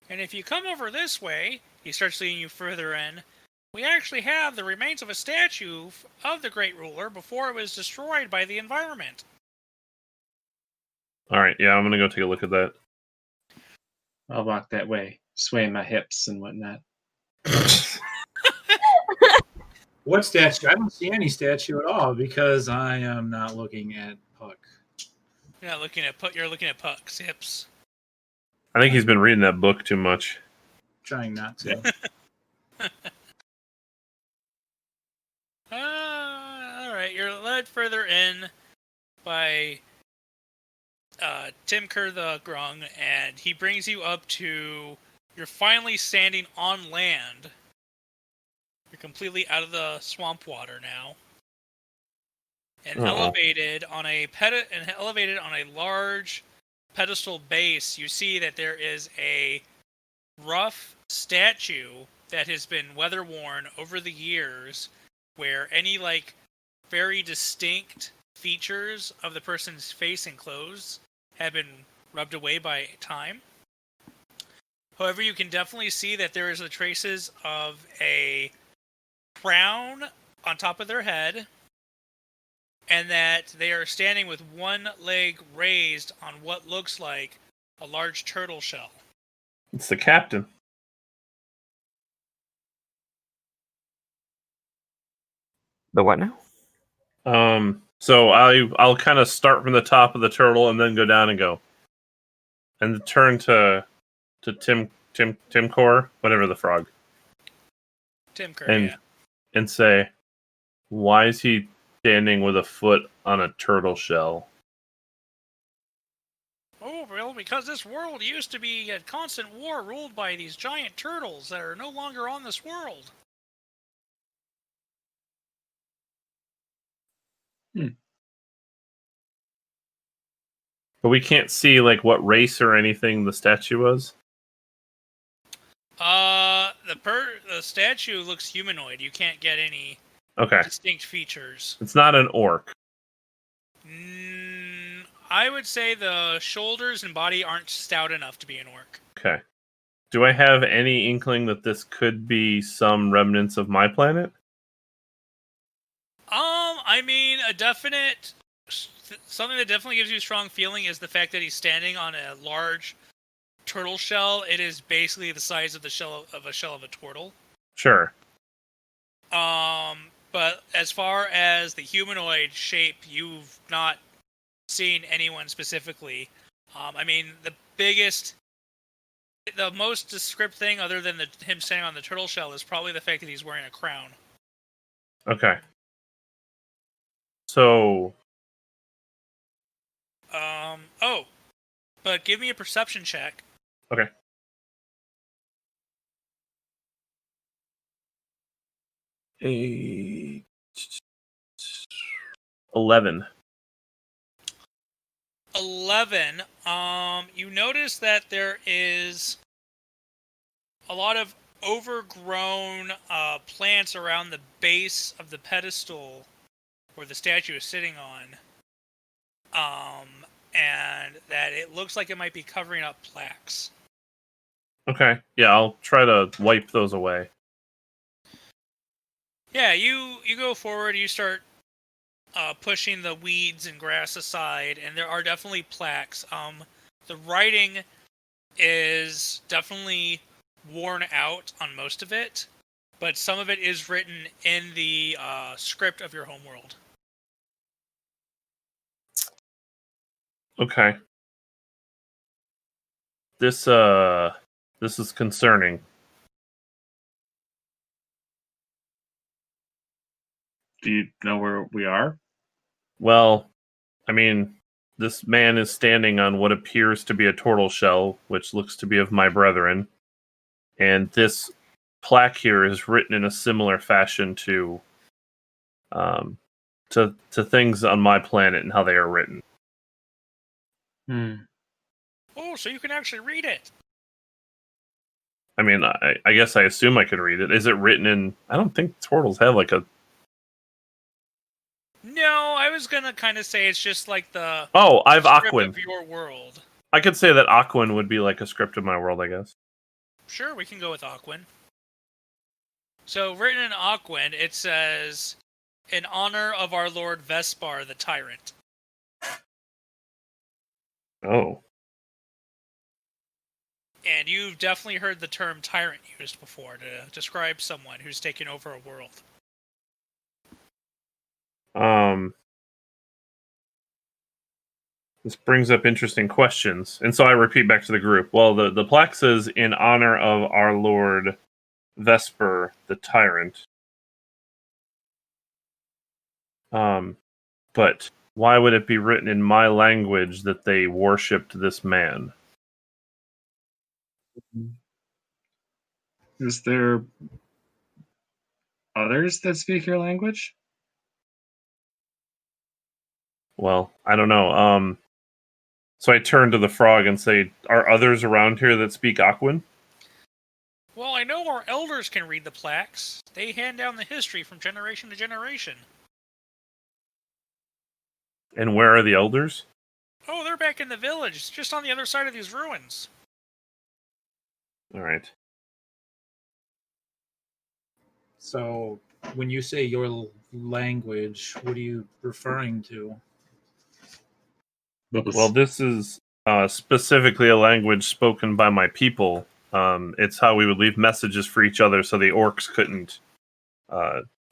Speaker 1: And if you come over this way, he starts leading you further in, we actually have the remains of a statue of the great ruler before it was destroyed by the environment.
Speaker 5: Alright, yeah, I'm gonna go take a look at that.
Speaker 3: I'll walk that way, swaying my hips and whatnot.
Speaker 4: What statue? I don't see any statue at all because I am not looking at Puck.
Speaker 1: You're not looking at you're looking at Puck's hips.
Speaker 5: I think he's been reading that book too much.
Speaker 4: Trying not to.
Speaker 1: Alright, you're led further in by Tim Kerr the Grung, and he brings you up to... You're finally standing on land. You're completely out of the swamp water now. And elevated on a large pedestal base, you see that there is a rough statue that has been weather worn over the years, where any very distinct features of the person's face and clothes have been rubbed away by time. However, you can definitely see that there is the traces of a crown on top of their head, and that they are standing with one leg raised on what looks like a large turtle shell.
Speaker 5: It's the captain.
Speaker 6: the what now?
Speaker 5: So I'll kind of start from the top of the turtle and then go down and go, and turn to Tim Core, whatever the frog,
Speaker 1: Tim Kerr,
Speaker 5: and
Speaker 1: yeah.
Speaker 5: and say, why is he standing with a foot on a turtle shell?
Speaker 1: Oh, well, because this world used to be a constant war ruled by these giant turtles that are no longer on this world.
Speaker 5: But we can't see what race or anything the statue was.
Speaker 1: The statue looks humanoid. You can't get any distinct features.
Speaker 5: It's not an orc.
Speaker 1: I would say the shoulders and body aren't stout enough to be an orc.
Speaker 5: Okay. Do I have any inkling that this could be some remnants of my planet?
Speaker 1: I mean, something that definitely gives you a strong feeling is the fact that he's standing on a large turtle shell. It is basically the size of the shell of a turtle.
Speaker 5: Sure.
Speaker 1: But as far as the humanoid shape, you've not seen anyone specifically. I mean, the most descriptive thing, other than him standing on the turtle shell, is probably the fact that he's wearing a crown.
Speaker 5: Okay. So.
Speaker 1: But give me a perception check.
Speaker 5: Okay. A 11.
Speaker 1: 11. You notice that there is a lot of overgrown plants around the base of the pedestal where the statue is sitting on. And that it looks like it might be covering up plaques.
Speaker 5: Okay. Yeah, I'll try to wipe those away.
Speaker 1: Yeah, you go forward, you start pushing the weeds and grass aside, and there are definitely plaques. The writing is definitely worn out on most of it, but some of it is written in the script of your homeworld.
Speaker 5: Okay. this is concerning.
Speaker 3: Do you know where we are?
Speaker 5: Well, I mean, this man is standing on what appears to be a turtle shell, which looks to be of my brethren. And this plaque here is written in a similar fashion to things on my planet and how they are written.
Speaker 1: Oh, so you can actually read it.
Speaker 5: I mean, I guess I assume I could read it. Is it written in... I don't think turtles have like a...
Speaker 1: No, I was gonna kind of say it's just like the
Speaker 5: Oh, I've
Speaker 1: script
Speaker 5: Aquan.
Speaker 1: of your world.
Speaker 5: I could say that Aquan would be like a script of my world, I guess.
Speaker 1: Sure, we can go with Aquan. So, written in Aquan, it says, in honor of our Lord Vespar, the Tyrant.
Speaker 5: Oh.
Speaker 1: And you've definitely heard the term tyrant used before to describe someone who's taken over a world.
Speaker 5: This brings up interesting questions. And so I repeat back to the group. Well, the plaque says, in honor of our Lord Vesper, the Tyrant. But why would it be written in my language that they worshipped this man?
Speaker 3: Is there others that speak your language?
Speaker 5: Well, I don't know. So I turn to the frog and say, are others around here that speak Aquan?
Speaker 1: Well, I know our elders can read the plaques. They hand down the history from generation to generation.
Speaker 5: And where are the elders?
Speaker 1: Oh, they're back in the village, just on the other side of these ruins.
Speaker 5: All right.
Speaker 4: So, when you say your language, what are you referring to?
Speaker 5: Well, this is specifically a language spoken by my people. It's how we would leave messages for each other so the orcs couldn't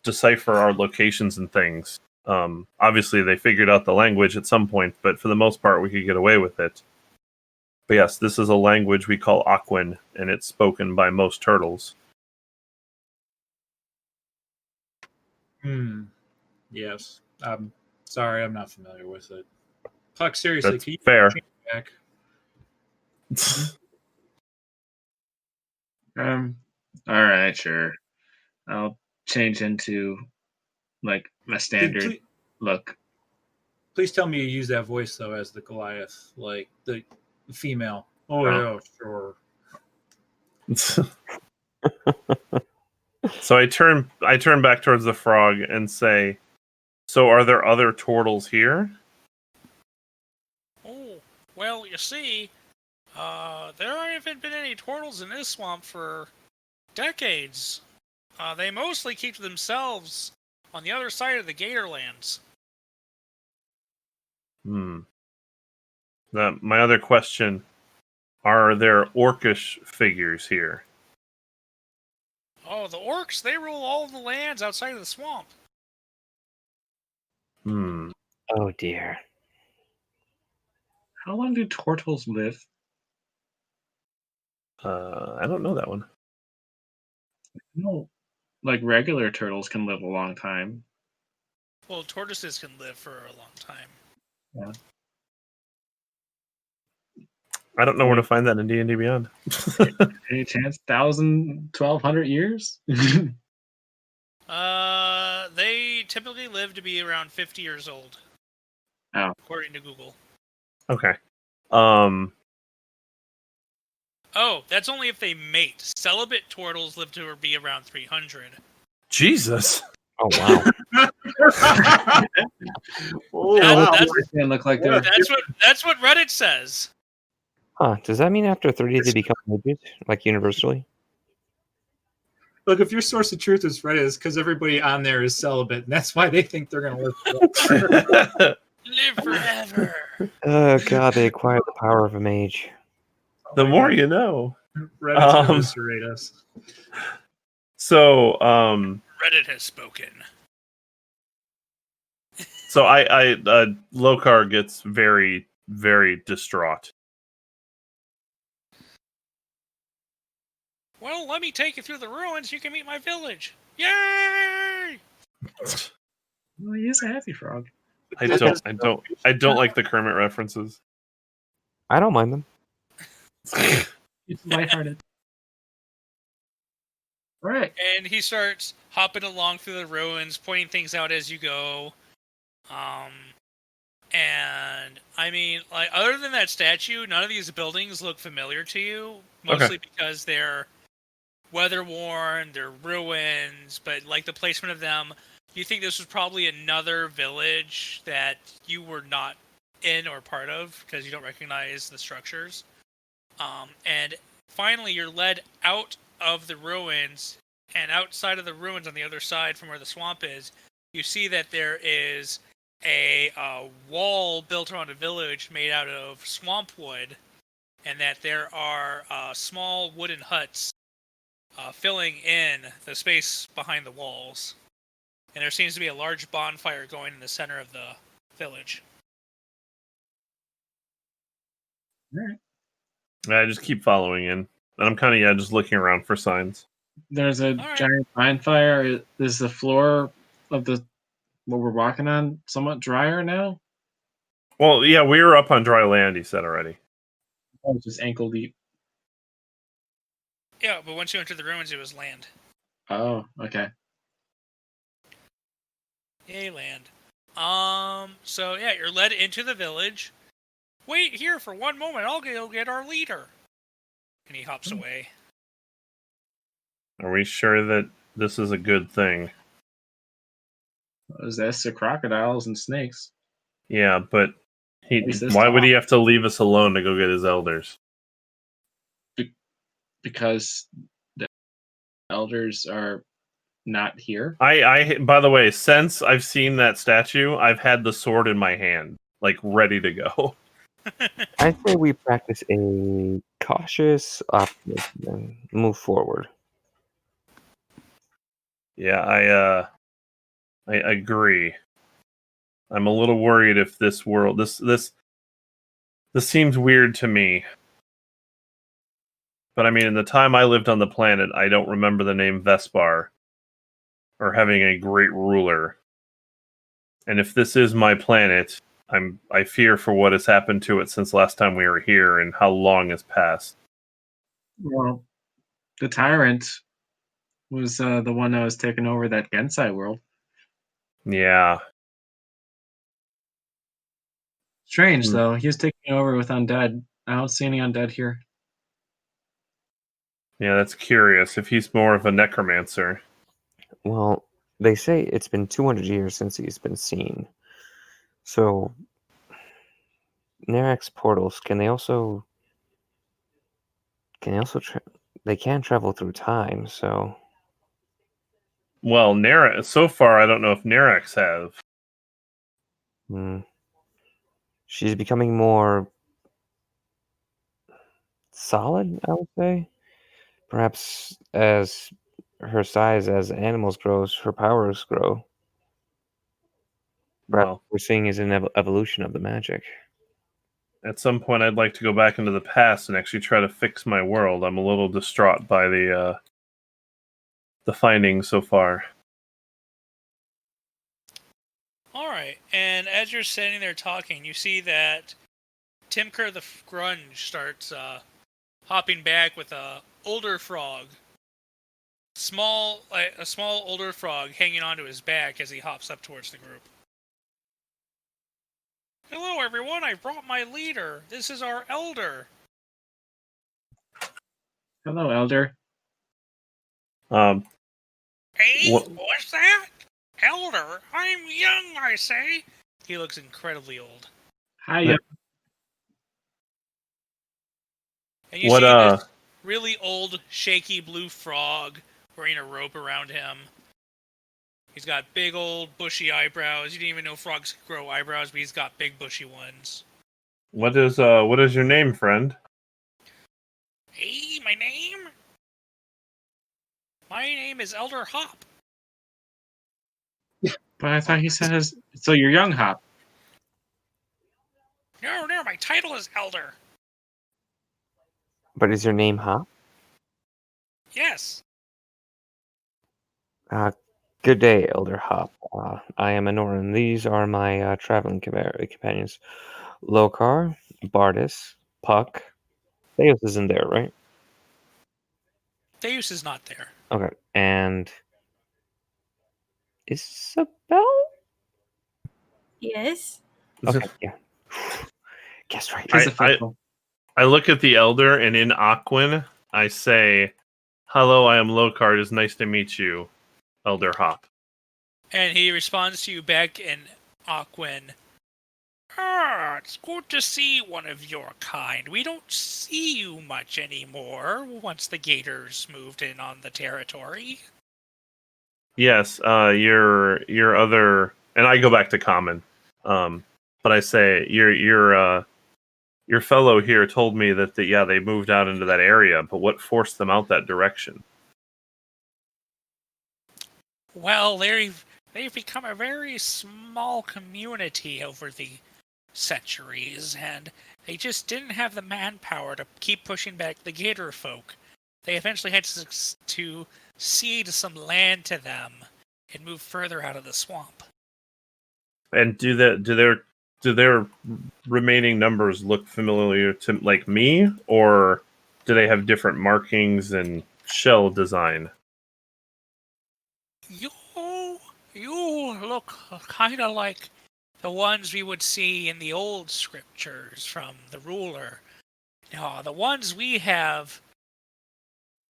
Speaker 5: decipher our locations and things. Obviously, they figured out the language at some point, but for the most part, we could get away with it. But yes, this is a language we call Aquan, and it's spoken by most turtles.
Speaker 4: Yes. Sorry, I'm not familiar with it. Puck, seriously,
Speaker 5: That's
Speaker 4: can you
Speaker 5: fair.
Speaker 4: change back?
Speaker 3: All right, sure. I'll change into like my standard look.
Speaker 4: Please tell me you use that voice though as the Goliath, like the female. Oh yeah, sure.
Speaker 5: So I turn back towards the frog and say, so are there other turtles here?
Speaker 1: Oh, well, you see, there haven't been any turtles in this swamp for decades. They mostly keep to themselves on the other side of the Gatorlands.
Speaker 5: My other question, are there orcish figures here?
Speaker 1: Oh, the orcs, they rule all of the lands outside of the swamp.
Speaker 6: Oh dear.
Speaker 3: How long do turtles live?
Speaker 5: I don't know that one.
Speaker 3: No, like regular turtles can live a long time.
Speaker 1: Well, tortoises can live for a long time.
Speaker 3: Yeah.
Speaker 5: I don't know where to find that in D&D Beyond.
Speaker 3: Any chance? 1,000, 1,200 years?
Speaker 1: They typically live to be around 50 years old.
Speaker 3: Oh.
Speaker 1: According to Google.
Speaker 5: Okay.
Speaker 1: Oh, that's only if they mate. Celibate turtles live to be around 300.
Speaker 5: Jesus.
Speaker 6: Oh wow.
Speaker 3: Look like they're...
Speaker 1: That's what Reddit says.
Speaker 6: Huh? Does that mean after 30 they become mages, like universally?
Speaker 4: Look, if your source of truth is Reddit, it's because everybody on there is celibate, and that's why they think they're going to live forever.
Speaker 1: Live forever.
Speaker 6: Oh god, they acquire the power of a mage.
Speaker 5: The more you know.
Speaker 4: Reddit's going to eviscerate us.
Speaker 5: So,
Speaker 1: Reddit has spoken.
Speaker 5: So Lokar gets very, very distraught.
Speaker 1: Well, let me take you through the ruins. You can meet my village. Yay!
Speaker 3: Well, he is a happy frog.
Speaker 5: I don't like the Kermit references.
Speaker 6: I don't mind them.
Speaker 3: It's lighthearted. All right.
Speaker 1: And he starts hopping along through the ruins, pointing things out as you go. And I mean, like, other than that statue, none of these buildings look familiar to you. Mostly because they're weather worn, they're ruins, but like the placement of them, you think this was probably another village that you were not in or part of because you don't recognize the structures. And finally, you're led out of the ruins, and outside of the ruins on the other side from where the swamp is, you see that there is a wall built around a village made out of swamp wood, and that there are small wooden huts filling in the space behind the walls. And there seems to be a large bonfire going in the center of the village.
Speaker 3: All right.
Speaker 5: I just keep following in. And I'm kind of, just looking around for signs.
Speaker 3: There's a
Speaker 1: right.
Speaker 3: giant bonfire. Is the floor of the what we're walking on somewhat drier now?
Speaker 5: Well, yeah, we were up on dry land, he said already.
Speaker 3: Oh, it's just ankle deep.
Speaker 1: Yeah, but once you enter the ruins, it was land.
Speaker 3: Oh, okay.
Speaker 1: Yay, land. So yeah, you're led into the village. Wait here for one moment, I'll go get our leader. And he hops away.
Speaker 5: Are we sure that this is a good thing?
Speaker 3: That's the crocodiles and snakes.
Speaker 5: Yeah, but
Speaker 3: least this
Speaker 5: why would
Speaker 3: time.
Speaker 5: he have to leave us alone to go get his elders?
Speaker 3: Because the elders are not here.
Speaker 5: I by the way, since I've seen that statue, I've had the sword in my hand, like ready to go.
Speaker 6: I say we practice a cautious optimism and move forward.
Speaker 5: Yeah, I agree. I'm a little worried if this world this seems weird to me. But I mean, in the time I lived on the planet, I don't remember the name Vespar or having a great ruler. And if this is my planet, I fear for what has happened to it since last time we were here and how long has passed.
Speaker 3: Well, the Tyrant was the one that was taking over that Gensai world.
Speaker 5: Yeah.
Speaker 3: Strange, though. He was taking over with undead. I don't see any undead here.
Speaker 5: Yeah, that's curious. If he's more of a necromancer.
Speaker 6: Well, they say it's been 200 years since he's been seen. So, Nerex portals, they can travel through time, so...
Speaker 5: Well, so far I don't know if Nerex have.
Speaker 6: She's becoming more solid, I would say. Perhaps as her size as animals grows, her powers grow. Perhaps
Speaker 5: Well,
Speaker 6: we're seeing is an evolution of the magic.
Speaker 5: at some point I'd like to go back into the past and actually try to fix my world. I'm a little distraught by the findings so far.
Speaker 1: Alright, and as you're sitting there talking, you see that Timker the Grunge starts hopping back with a older frog. A small older frog hanging onto his back as he hops up towards the group. Hello everyone, I brought my leader. This is our elder.
Speaker 3: Hello, Elder.
Speaker 1: Hey, what's that? Elder? I'm young, I say. He looks incredibly old.
Speaker 3: Hi,
Speaker 1: And you see this really old, shaky blue frog wearing a rope around him. He's got big old bushy eyebrows. You didn't even know frogs could grow eyebrows, but he's got big bushy ones.
Speaker 5: What is your name, friend?
Speaker 1: Hey, my name? My name is Elder Hop.
Speaker 3: But I thought he said so you're young, Hop.
Speaker 1: No, my title is Elder.
Speaker 6: But is your name Hop?
Speaker 1: Yes.
Speaker 6: Good day, Elder Hop. I am Anoran. These are my traveling companions. Lokar, Bardis, Puck. Theos isn't there, right?
Speaker 1: Deus is not there.
Speaker 6: Okay. And Isabel?
Speaker 2: Yes.
Speaker 6: Okay, yeah. Guess right.
Speaker 3: Tis
Speaker 5: I
Speaker 3: official.
Speaker 5: I look at the elder, and in Aquan, I say, "Hello, I am Lokar. It is nice to meet you, Elder Hop."
Speaker 1: And he responds to you back in Aquan. Ah, it's good to see one of your kind. We don't see you much anymore once the Gators moved in on the territory.
Speaker 5: Yes, your other, and I go back to common, but I say your fellow here told me that they moved out into that area, but what forced them out that direction?
Speaker 1: Well, they've become a very small community over the centuries, and they just didn't have the manpower to keep pushing back the Gator folk. They eventually had to cede some land to them and move further out of the swamp.
Speaker 5: And do their remaining numbers look familiar to like me, or do they have different markings and shell design?
Speaker 1: You, you look kind of like the ones we would see in the old scriptures from the ruler. No, the ones we have,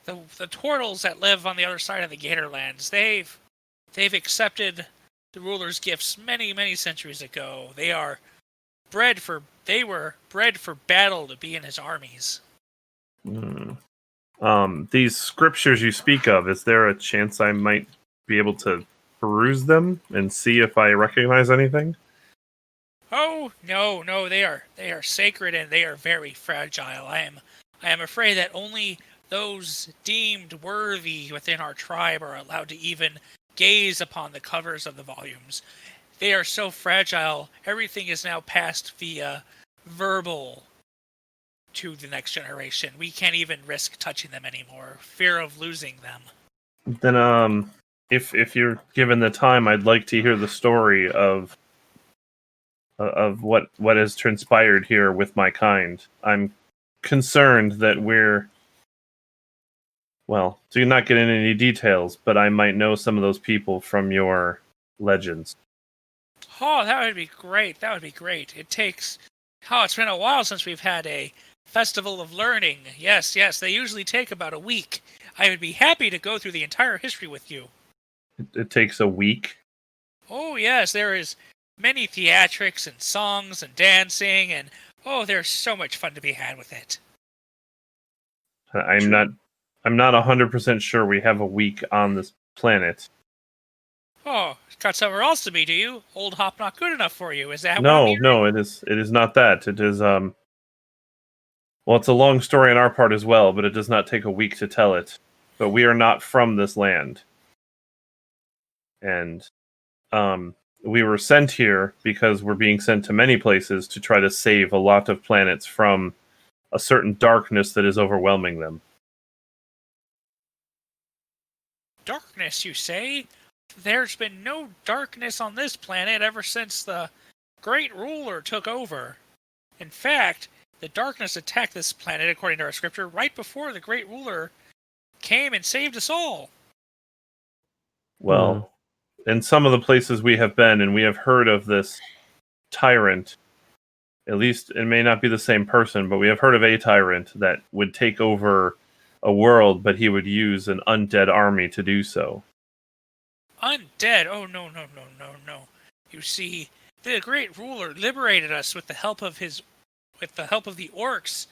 Speaker 1: the turtles that live on the other side of the Gatorlands, they've accepted the ruler's gifts many centuries ago. They were bred for battle to be in his armies.
Speaker 5: Hmm. These scriptures you speak of, is there a chance I might be able to peruse them and see if I recognize anything?
Speaker 1: Oh no, they are sacred and they are very fragile. I am afraid that only those deemed worthy within our tribe are allowed to even gaze upon the covers of the volumes. They are so fragile, everything is now passed via verbal to the next generation. We can't even risk touching them anymore, fear of losing them.
Speaker 5: Then, if you're given the time, I'd like to hear the story of what has transpired here with my kind. I'm concerned that do not get into any details, but I might know some of those people from your legends.
Speaker 1: Oh, that would be great. That would be great. It's been a while since we've had a festival of learning. Yes, they usually take about a week. I would be happy to go through the entire history with you.
Speaker 5: It takes a week.
Speaker 1: Oh, yes, there is many theatrics and songs and dancing, and there's so much fun to be had with it.
Speaker 5: I'm not 100% sure we have a week on this planet.
Speaker 1: Oh, got somewhere else to be, do you? Old Hop not good enough for you, is that what I'm
Speaker 5: No,
Speaker 1: hearing?
Speaker 5: it is not that. It is well, it's a long story on our part as well, but it does not take a week to tell it. But we are not from this land. And we were sent here because we're being sent to many places to try to save a lot of planets from a certain darkness that is overwhelming them.
Speaker 1: Darkness, you say? There's been no darkness on this planet ever since the Great Ruler took over. In fact, the darkness attacked this planet, according to our scripture, right before the Great Ruler came and saved us all.
Speaker 5: Well, in some of the places we have been, and we have heard of this tyrant, at least it may not be the same person, but we have heard of a tyrant that would take over a world, but he would use an undead army to do so.
Speaker 1: Undead? Oh, no. You see, the Great Ruler liberated us with the help of the orcs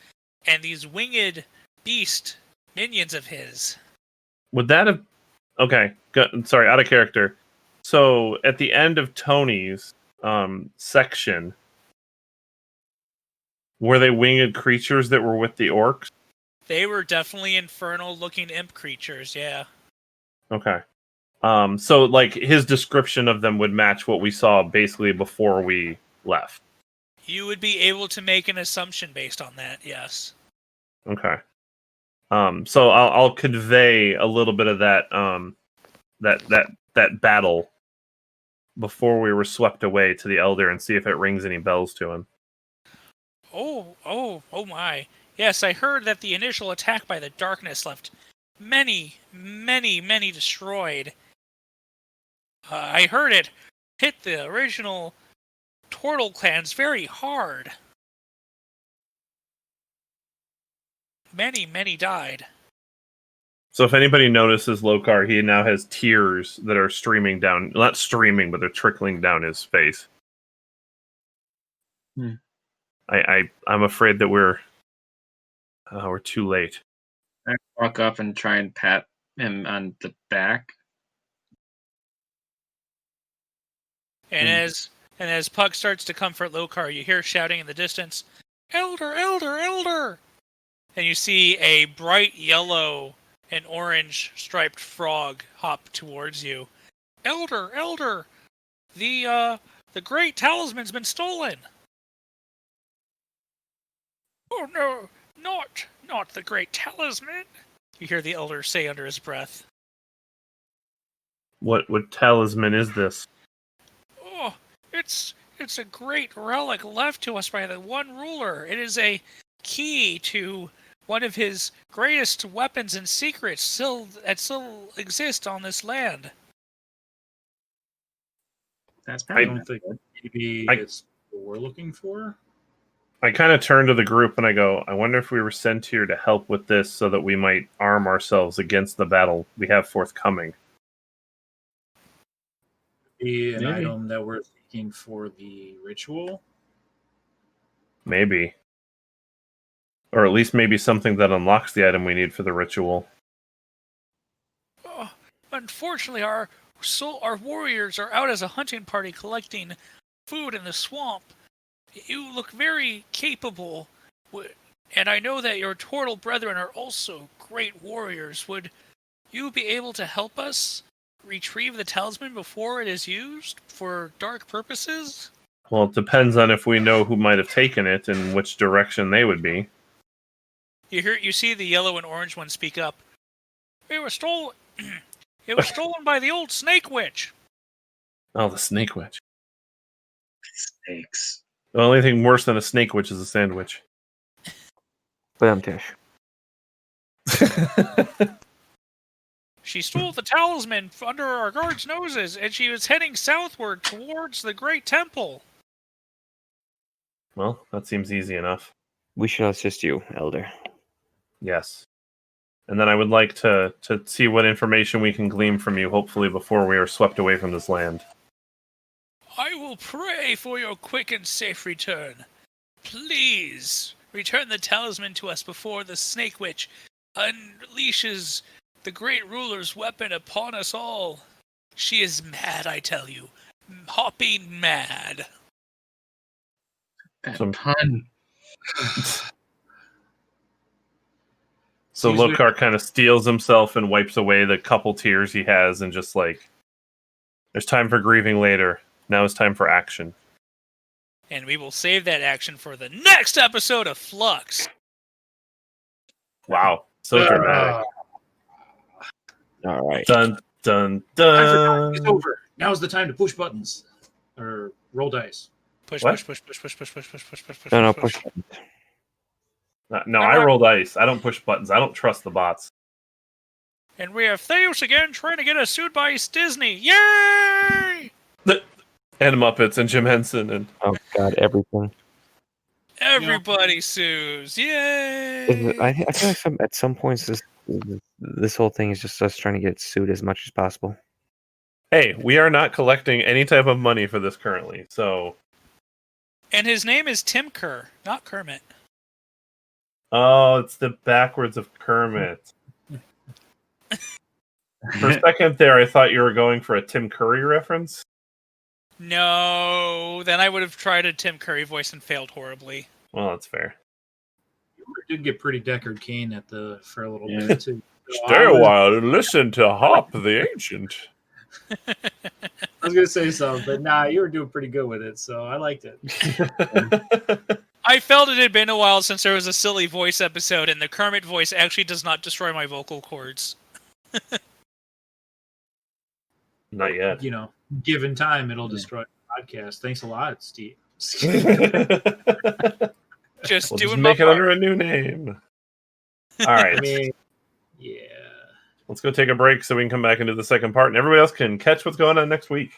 Speaker 1: and these winged beast minions of his.
Speaker 5: Would that have... Okay, sorry, out of character. So, at the end of Tony's section, were they winged creatures that were with the orcs?
Speaker 1: They were definitely infernal-looking imp creatures, yeah.
Speaker 5: Okay. So, like, his description of them would match what we saw basically before we left.
Speaker 1: You would be able to make an assumption based on that, yes.
Speaker 5: Okay. So I'll convey a little bit of that that battle before we were swept away to the elder and see if it rings any bells to him.
Speaker 1: Oh my. Yes, I heard that the initial attack by the darkness left many destroyed. I heard it hit the original Turtle clans very hard. Many died.
Speaker 5: So if anybody notices Lokar, he now has tears that are streaming down, not streaming, but they're trickling down his face. I'm afraid that we're too late.
Speaker 3: I walk up and try and pat him on the back.
Speaker 1: And as Puck starts to comfort Lokar, you hear shouting in the distance, "Elder, elder, elder!" And you see a bright yellow and orange striped frog hop towards you. "Elder, elder! The great talisman's been stolen!" "Oh no, not the great talisman!" You hear the elder say under his breath.
Speaker 5: What talisman is this?
Speaker 1: "Oh, it's a great relic left to us by the one ruler. It is a key to one of his greatest weapons and secrets that still exist on this land."
Speaker 3: That's
Speaker 4: I
Speaker 3: probably
Speaker 4: don't think maybe it's what we're looking for.
Speaker 5: I kind of turn to the group and I go, I wonder if we were sent here to help with this so that we might arm ourselves against the battle we have forthcoming.
Speaker 4: Be an
Speaker 3: Maybe.
Speaker 4: item that we're seeking for the ritual.
Speaker 5: Maybe. Or at least maybe something that unlocks the item we need for the ritual.
Speaker 1: Oh, unfortunately, our warriors are out as a hunting party collecting food in the swamp. You look very capable, and I know that your turtle brethren are also great warriors. Would you be able to help us retrieve the talisman before it is used for dark purposes?
Speaker 5: Well, it depends on if we know who might have taken it and which direction they would be.
Speaker 1: You see the yellow and orange one speak up. "It was stolen. It was stolen by the old snake witch."
Speaker 5: Oh, the snake witch.
Speaker 3: snakes.
Speaker 5: The only thing worse than a snake witch is a sandwich.
Speaker 6: But I'm Tish.
Speaker 1: "She stole the talisman under our guards' noses, and she was heading southward towards the great temple."
Speaker 5: Well, that seems easy enough.
Speaker 6: We shall assist you, Elder.
Speaker 5: Yes. And then I would like to see what information we can glean from you, hopefully before we are swept away from this land.
Speaker 1: "I will pray for your quick and safe return. Please, return the talisman to us before the snake witch unleashes the great ruler's weapon upon us all. She is mad, I tell you. Hopping mad."
Speaker 3: That
Speaker 5: Some-
Speaker 3: pun.
Speaker 5: So
Speaker 4: Excuse me?
Speaker 5: Lokar kind of steels himself and wipes away the couple tears he has and just like, there's time for grieving later. Now it's time for action.
Speaker 1: And we will save that action for the next episode of Flux.
Speaker 5: Wow. So dramatic.
Speaker 6: All right.
Speaker 5: Dun, dun,
Speaker 4: It's
Speaker 5: dun.
Speaker 4: over. Now's the time to push buttons or roll dice.
Speaker 1: Push,
Speaker 5: What?
Speaker 1: push, push, push, push, push, push, push, push, push, push.
Speaker 6: No,
Speaker 1: push.
Speaker 6: push.
Speaker 5: No, I roll dice. I don't push buttons. I don't trust the bots.
Speaker 1: And we have Theos again trying to get us sued by Disney. Yay!
Speaker 5: And Muppets and Jim Henson and
Speaker 6: Oh God, everything.
Speaker 1: Everybody sues. Yay!
Speaker 6: I feel like at some points this whole thing is just us trying to get sued as much as possible.
Speaker 5: hey, we are not collecting any type of money for this currently. So,
Speaker 1: And his name is Tim Kerr, not Kermit.
Speaker 5: oh, it's the backwards of Kermit. For a second there, I thought you were going for a Tim Curry reference.
Speaker 1: No, then I would have tried a Tim Curry voice and failed horribly.
Speaker 5: Well, that's fair.
Speaker 4: You did get pretty Deckard Cain for a little
Speaker 3: Yeah.
Speaker 4: bit too. So
Speaker 5: Stay a while and listen to Hop the Ancient.
Speaker 4: I was gonna say something, but nah, you were doing pretty good with it, so I liked it.
Speaker 1: I felt it had been a while since there was a silly voice episode, and the Kermit voice actually does not destroy my vocal cords.
Speaker 5: Not yet.
Speaker 4: You know, given time, it'll destroy the podcast. Thanks a lot, Steve.
Speaker 1: Just
Speaker 5: We'll
Speaker 1: doing
Speaker 5: just
Speaker 1: my
Speaker 5: make it
Speaker 1: part.
Speaker 5: under a new name. All right.
Speaker 4: I mean, yeah.
Speaker 5: Let's go take a break so we can come back into the second part, and everybody else can catch what's going on next week.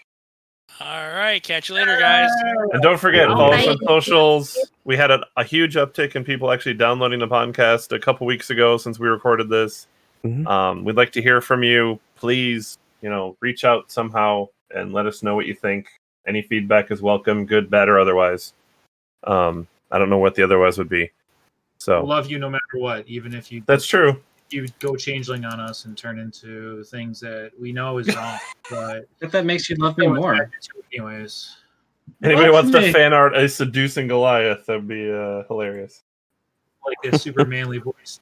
Speaker 1: All right, catch you later, guys.
Speaker 5: And don't forget,
Speaker 4: All
Speaker 5: follow us
Speaker 2: right.
Speaker 5: on socials. We had a huge uptick in people actually downloading the podcast a couple weeks ago since we recorded this.
Speaker 6: Mhm.
Speaker 5: We'd like to hear from you. Please, reach out somehow and let us know what you think. Any feedback is welcome, good, bad, or otherwise. I don't know what the otherwise would be. So
Speaker 4: We'll love you no matter what, even if you
Speaker 5: that's true.
Speaker 4: go changeling on us and turn into things that we know is wrong. But
Speaker 3: If that makes you love me more.
Speaker 4: anyways,
Speaker 5: Anybody
Speaker 3: Love
Speaker 5: wants to
Speaker 3: me.
Speaker 5: fan art a seducing Goliath? That'd be hilarious.
Speaker 4: like a super manly voice.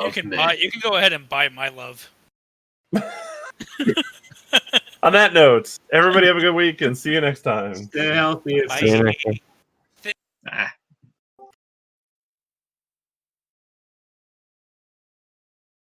Speaker 1: You can go ahead and buy my love.
Speaker 5: On that note, everybody have a good week and see you next time.
Speaker 4: Stay healthy.
Speaker 1: Bye.
Speaker 6: See you next time.
Speaker 3: Ah.